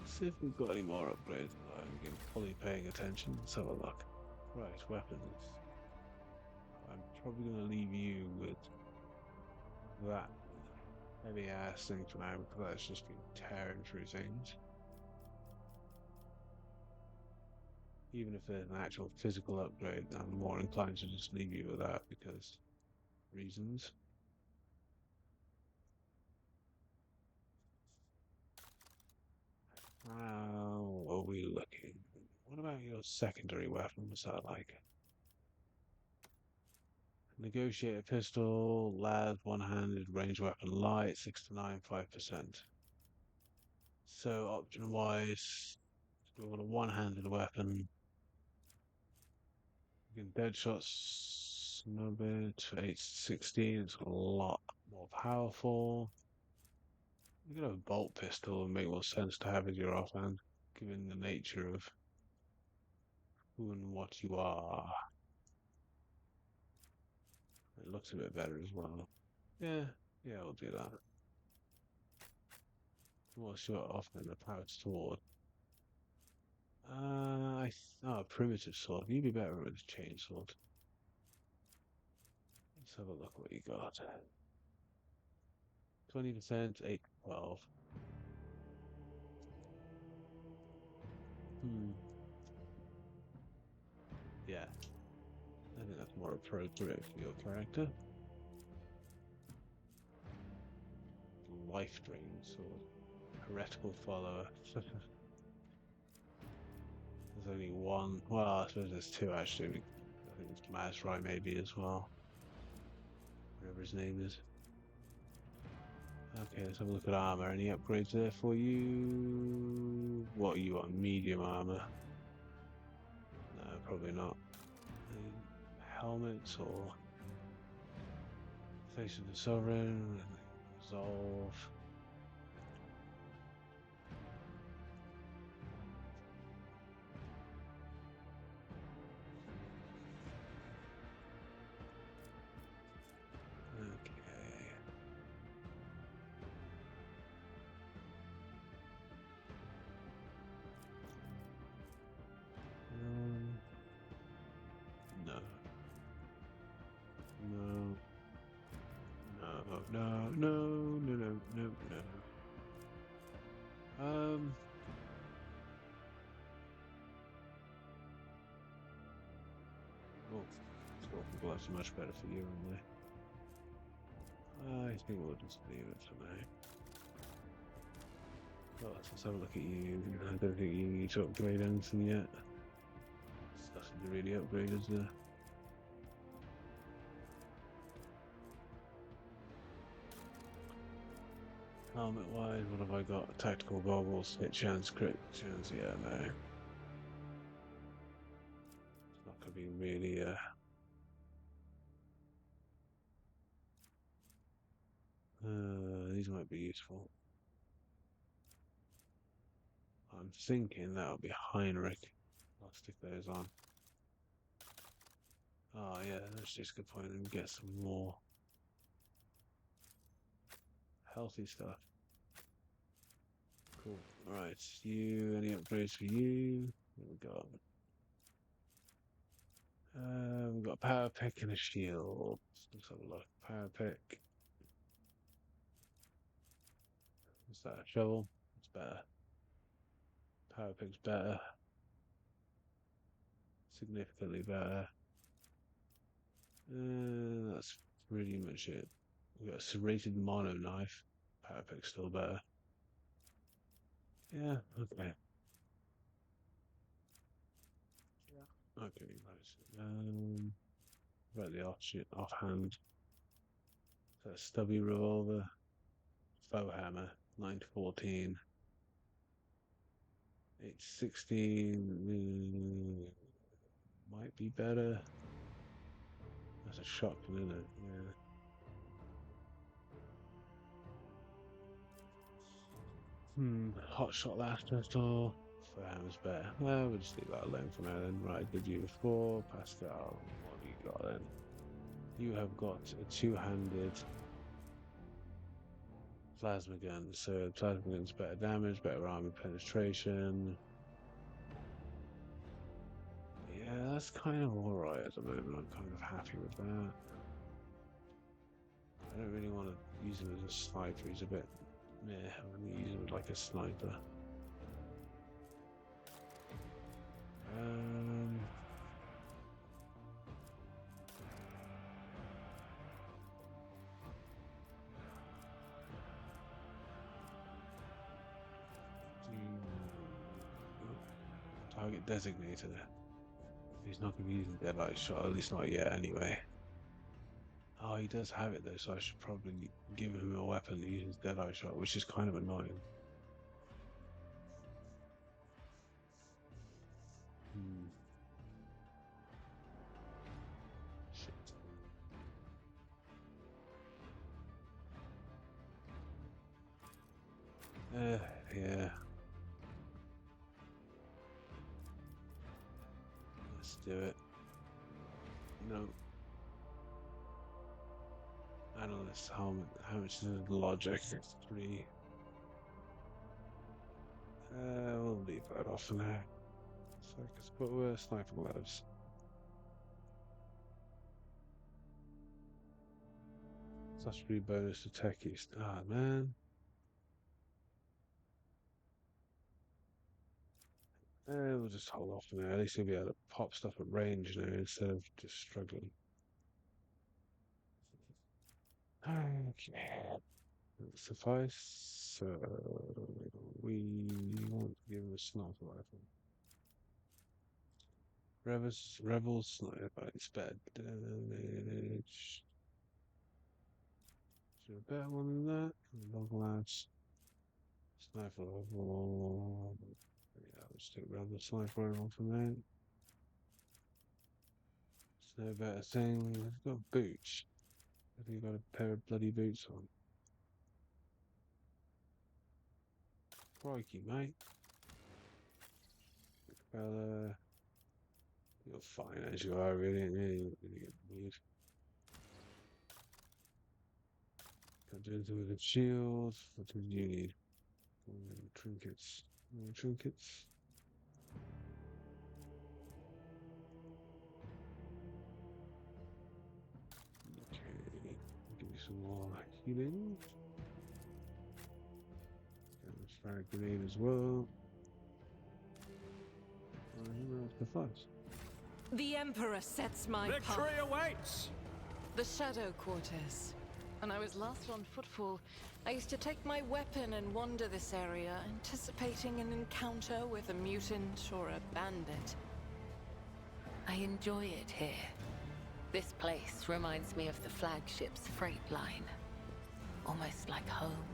See if we've got any more upgrades. I'm fully paying attention. Let's have a look. Right, weapons. I'm probably going to leave you with that heavy ass thing for now because that's just been tearing through things. Even if there's an actual physical upgrade, I'm more inclined to just leave you with that because reasons. How are we looking? What about your secondary weapon? What's that like? Negotiator pistol, lad, one-handed, range weapon light, 6 to 9, 5%. So option-wise, we've got a one-handed weapon. You can dead shots, snub it, 8 to 16, it's a lot more powerful. You could have a bolt pistol and make more sense to have as your offhand, given the nature of who and what you are. It looks a bit better as well. Yeah, we'll do that. What's your offhand the power sword? Primitive sword. You'd be better with a chainsword. Let's have a look what you got. 20%, 8 to 12. Yeah. I think that's more appropriate for your character. Life drain sword. Heretical follower. There's only one. Well, I suppose there's 2 actually. I think it's Mazrai maybe as well. Whatever his name is. Okay, let's have a look at armor. Any upgrades there for you? What are you on? Medium armor? No, probably not. Any helmets or Face of the Sovereign, resolve. Okay. No. No. No, no, no, no, no, no, no. Well, Scorpion Glove's much better for you, anyway. I think we'll just leave it for now. Well, let's have a look at you. I don't think you need to upgrade anything yet. There's nothing to really upgrade, is there? Helmet wise, what have I got? Tactical goggles, hit chance, crit chance, yeah, no. It's not gonna be really these might be useful. I'm thinking that'll be Heinrich. I'll stick those on. Oh yeah, that's just a good point and get some more healthy stuff. Cool. Alright, you any upgrades for you? What we got? We've got a power pick and a shield. Let's have a look. Power pick. What's that? A shovel? It's better. Power pick's better. Significantly better. That's pretty much it. We've got a serrated mono knife. Power pick's still better. Yeah, okay. Okay, nice. About the offhand. So a stubby revolver, faux hammer, 9 to 14. 8 to 16 might be better. That's a shotgun, isn't it? Yeah. Hot shot last pistol. Faux hammer's better. Well, we'll just leave that alone for now then. Right, good you before. Pascal, what have you got then? You have got a two-handed plasma gun. So plasma gun's better damage, better armor penetration. Yeah, that's kind of alright at the moment. I'm kind of happy with that. I don't really want to use him as a sniper. He's a bit meh. I'm going to use him like a sniper. Um, Target designated. He's not going to use the deadlight shot, at least not yet anyway. Oh, he does have it though, so I should probably give him a weapon to use his deadlight shot, which is kind of annoying. Shit. Yeah. Let's do it. No. Analyst, how much is the logic? 3. We'll leave that off for now. Focus, but we're sniper gloves. Such a bonus to techies. Ah, man. We'll just hold off for now. At least we'll be able to pop stuff at range, instead of just struggling. Okay. Suffice. We want to give him a sniper rifle. Rebels sniper. It's bad damage. Is there a better one than that? Long lads. Sniper rifle. Yeah, let's take rebel sniper rifle from that. It's no better thing. We've got boots. I think you got a pair of bloody boots on. Crikey, mate. Well, you're fine as you are, really weird. Got to do with the shields. What do you need? Trinkets. Trinkets. Okay, give you some more healing. Got a fire grenade as well. Where's the fuzz? The Emperor sets my Victory path. awaits! The Shadow Quarters. When I was last on Footfall, I used to take my weapon and wander this area, anticipating an encounter with a mutant or a bandit. I enjoy it here. This place reminds me of the flagship's freight line. Almost like home.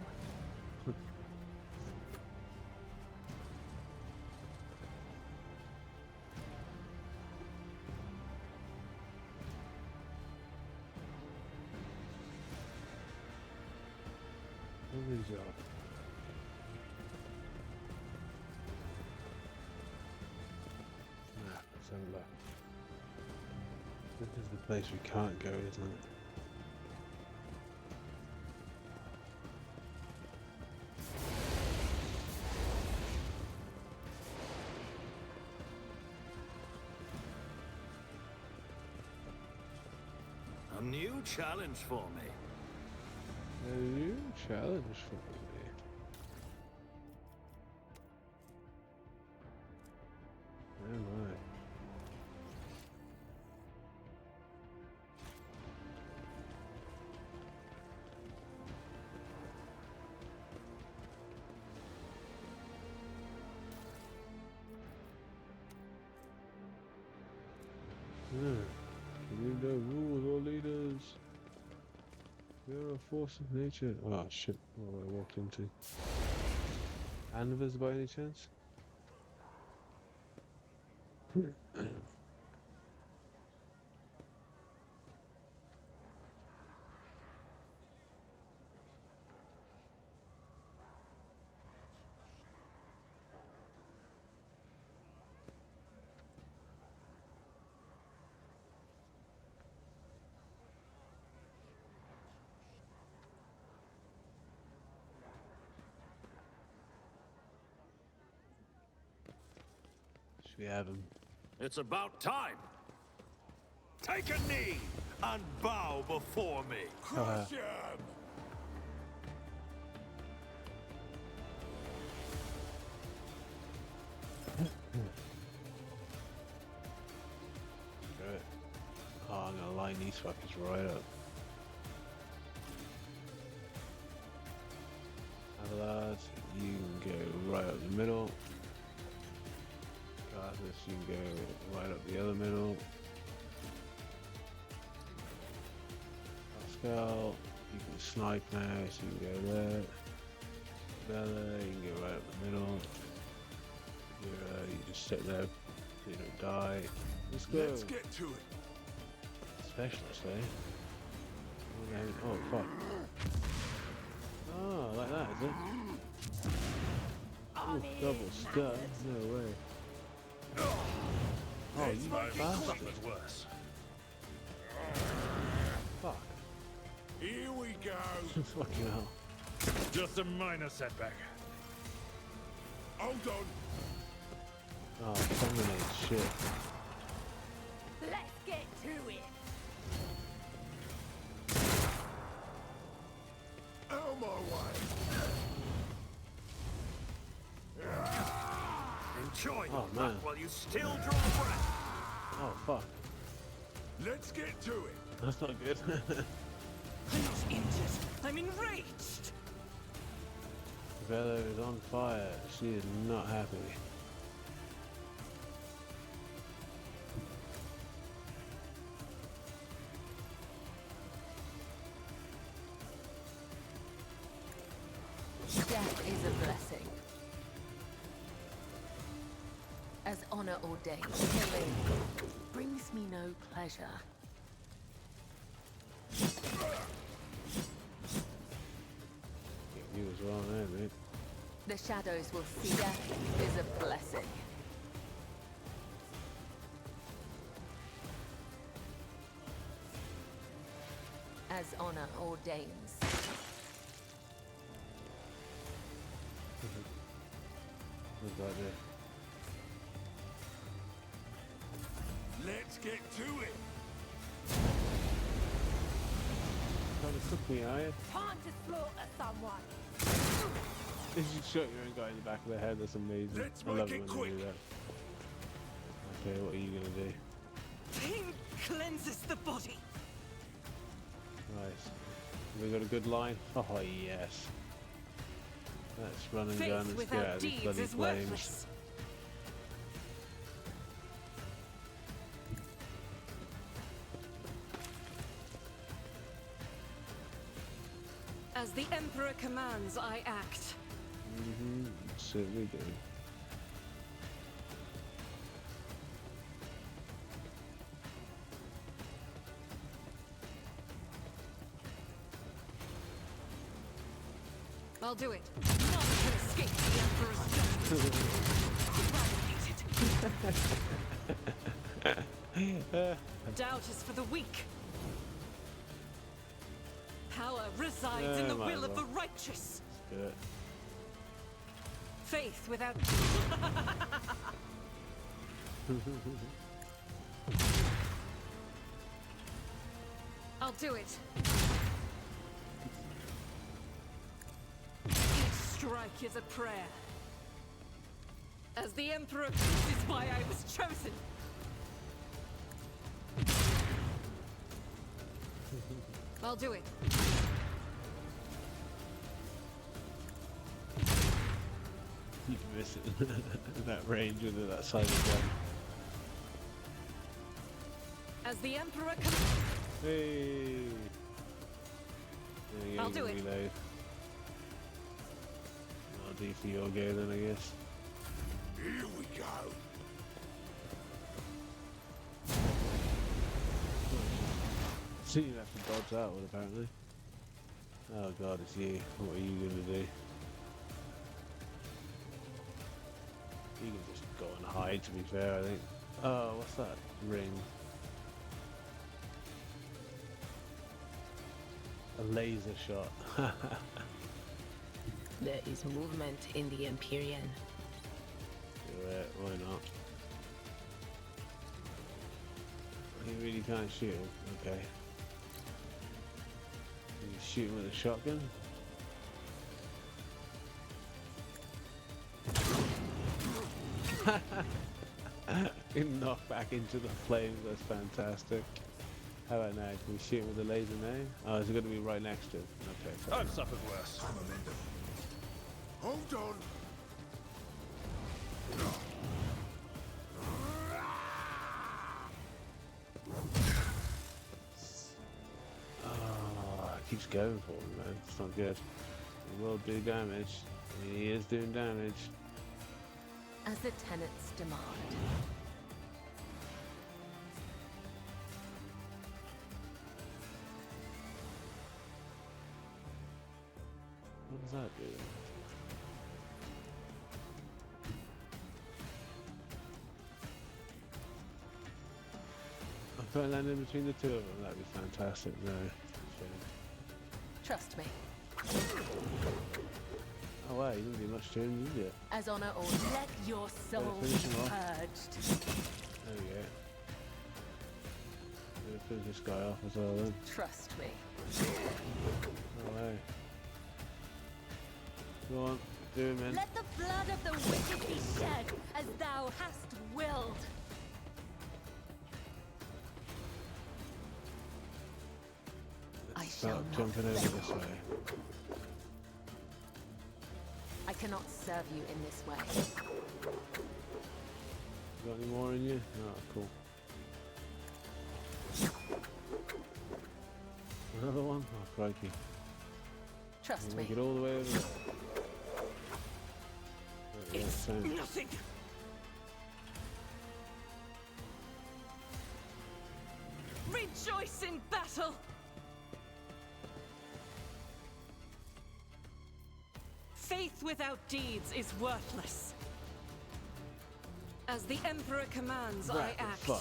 What is that? Let's have a look. This is the place we can't go, isn't it? A new challenge for me. A new challenge for me. Oh my. We need no rules or leaders. We're a force of nature. Oh shit, what I walked into. Anvers by any chance? Should we have him? It's about time. Take a knee and bow before me. Crush him! Good. Oh, I'm gonna line these fuckers right up. Avalad, you can go right up the middle. Garthus, you can go right up the other middle. Pascal, you can snipe now, so you can go there. Bella, you can go right up the middle. You just sit there, so you don't die. Let's go. Let's get to it. Specialist, eh? Oh, fuck. Oh, like that, is it? Oh, double stun. No way. Oh, you bastard. Worse. Fuck. Here we go. Fucking hell. Just a minor setback. Hold on. Oh, dominate shit. Let's get to it. Out of my way. Enjoy Oh, your luck man. while you still draw breath. Oh, fuck. Let's get to it. That's not good. I'm not injured. I'm enraged. Bella is on fire. She is not happy. Death is a blessing. As honor ordained, killing brings me no pleasure. Well, there, mate. The shadows will see death is a blessing. As honor ordains. What's that there? Let's get to it. Trying to cook me, are you? Time to slaughter someone. Did you shot your own guy in the back of the head? That's amazing. Let's I love make it it when quick. they do that. Okay, what are you gonna do? Pain cleanses the body. Nice. We got a good line. Oh yes. Let's run and gun. Faith Let's get without out of these deeds bloody is flames. worthless. As the Emperor commands, I act. Mm-hmm. Certainly do. I'll do it. None can escape the Emperor's justice. Doubt is for the weak. Power resides in the might will as of well. the righteous. Let's do it. Faith without... I'll do it. Each strike is a prayer. As the Emperor, this is why I was chosen. I'll do it. Keep missing that range with that side of the gun. As the Emperor Hey! There you go, I'll you do can it. reload. I'll do for your go then, I guess. Here we go. So you have to dodge that one apparently. Oh god, it's you. What are you gonna do? You can just go and hide, to be fair, I think. Oh, what's that ring? A laser shot. There is movement in the Empyrean. Yeah, why not? You really can't shoot him? Okay. Can you shoot him with a shotgun? Getting knocked back into the flames, that's fantastic. How about now? Can we shoot him with a laser now? Oh, is it going to be right next to him? Okay, fine. I've suffered worse. Momentum. Hold on. Oh, it keeps going for him, man. It's not good. He will do damage. He is doing damage. As the tenets demand. What does that do? If I land in between the two of them, that'd be fantastic. No. Trust me. Oh wow, you didn't do much to him, did you? As honor or let your soul finish be him off. purged. There we go. Gonna finish this guy off as well then. Trust me. No way. Go on, do him in. Let the blood of the wicked be shed, as thou hast willed. I Let's shall start not jumping over fail. this way. I cannot serve you in this way. Got any more in you? Oh, cool. Another one? Oh, crikey. Trust We'll me. make it all the way over there. Right, It's same. nothing. Rejoice in battle. Truth without deeds is worthless. As the Emperor commands, I Rapid act. fire.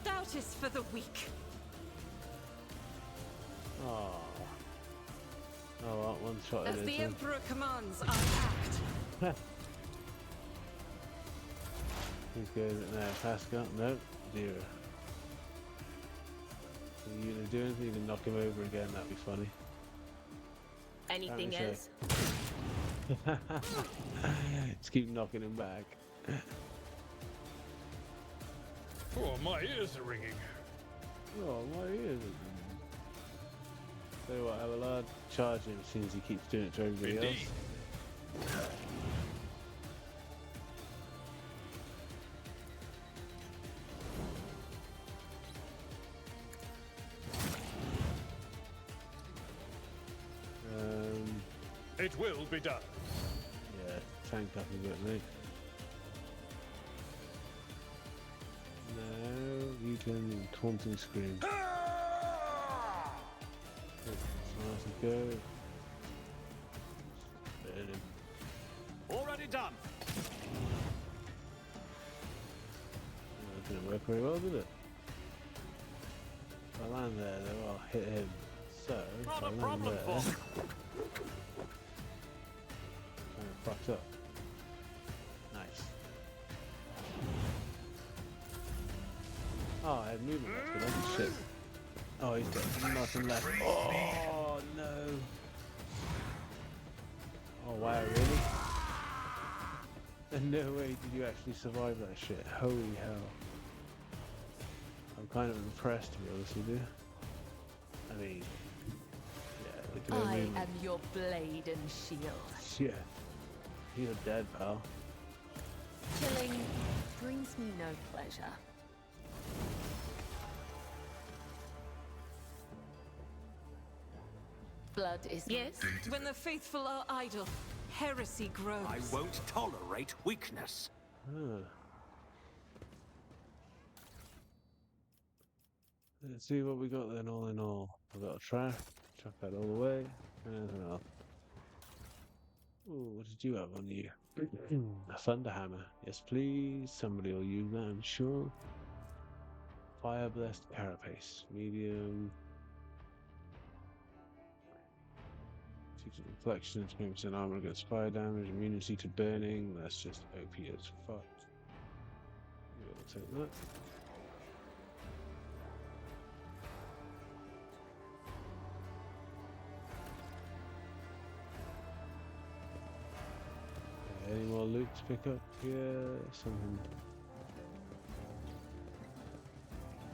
Doubt is for the weak. Oh. Oh, well, one shot As it the is. Emperor commands, I act. Who's going there? Pascal? No, 0. Are you gonna do anything? You can knock him over again, that'd be funny. Anything Apparently else? Just keep knocking him back. Oh, my ears are ringing. Oh, my ears. Tell you what, have a lad charge him as soon as he keeps doing it to everybody Indeed. else. It will be done. Yeah, tank up a bit, mate. No, you can taunting scream. Let's go. Burn him. Already done. That didn't work very well, did it? If I land there, though, I'll hit him. So, if Not I a land problem, there, boss. kind of fucked up. Nice. Oh, I had movement left, but that's shit. Oh, he's got nothing left. Oh, no. Oh, wow, really? And no way did you actually survive that shit. Holy hell. I'm kind of impressed, to be honest with you. I mean, yeah, look at that I movement. am your blade and shield. Yeah. You're dead, pal. Killing brings me no pleasure. Blood is Yes, when the faithful are idle, heresy grows. I won't tolerate weakness. Huh. Let's see what we got then, all in all. We've got a trap, chuck that all away, anything else. Ooh, what did you have on you? A thunder hammer. Yes, please. Somebody will use that, I'm sure. Fire blessed carapace. Medium. Secret reflection, 20% armor against fire damage, immunity to burning. That's just OP as fuck. We'll take that. Any more loot to pick up here? Something.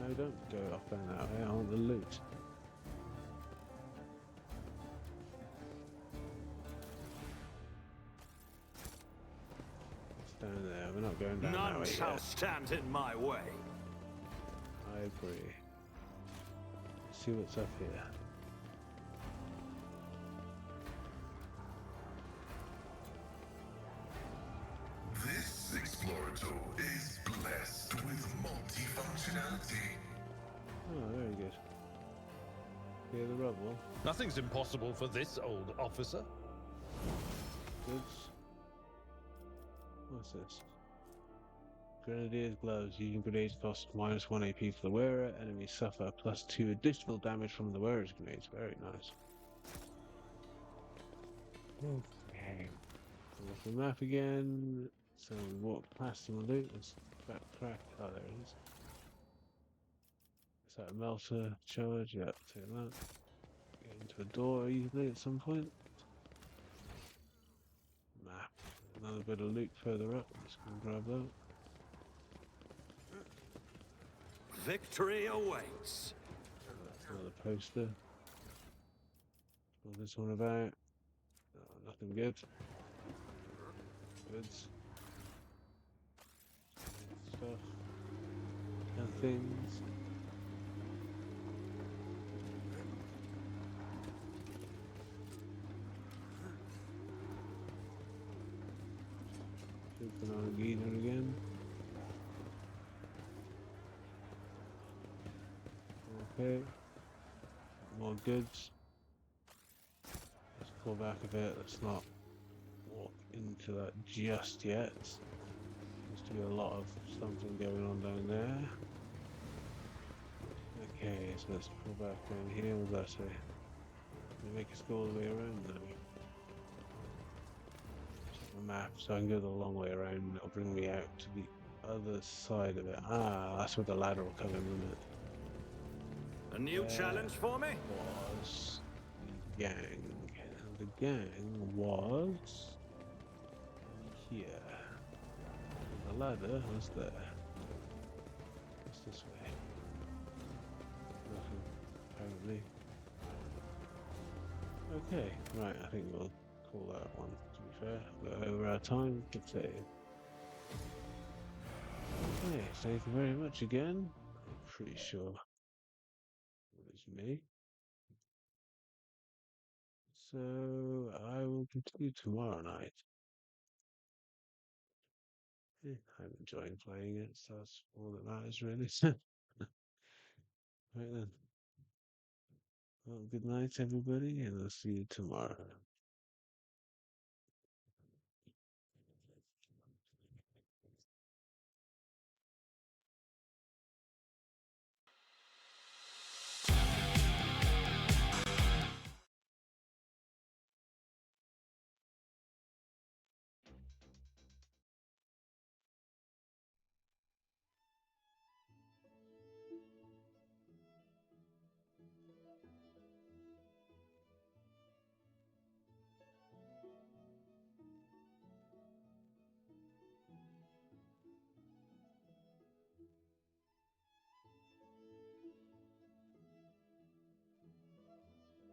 No, don't go off down that way. I want the loot. It's down there. We're not going down that None way shall yet. stand in my way. I agree. Let's see what's up here. This explorator is blessed with multifunctionality. Oh, very good. Clear the rubble. Nothing's impossible for this old officer. Goods. What's this? Grenadier's gloves. Using grenades cost -1 AP for the wearer. Enemies suffer +2 additional damage from the wearer's grenades. Very nice. Okay. Look at the map again. So we walk past some loot. Let's backtrack. Oh, there it is. Is that a melter charge? Yeah, take that. Get into a door easily at some point. Map. Another bit of loot further up. Just gonna grab that. Victory awaits. That's another poster. What's this one about? Oh, nothing good. Goods. Stuff. And things. Open on a geezer again. Okay. all good. Let's pull back a bit. Let's not walk into that just yet. Seems to be a lot of something going on down there. Okay, so let's pull back down here. What does that say? Can we make us go all the way around now? The map, so I can go the long way around and it'll bring me out to the other side of it. Ah, that's where the ladder will come in, won't it? A new challenge for me? Was the gang. And the gang was here. And the ladder was there. What's this way? Nothing, apparently. Okay, right, I think we'll call that one, to be fair. But over our time, good save. Okay, thank you very much again. I'm pretty sure it was me. So I will continue tomorrow night. I'm enjoying playing it, so that's all that matters, really. Right then. Well, good night, everybody, and I'll see you tomorrow.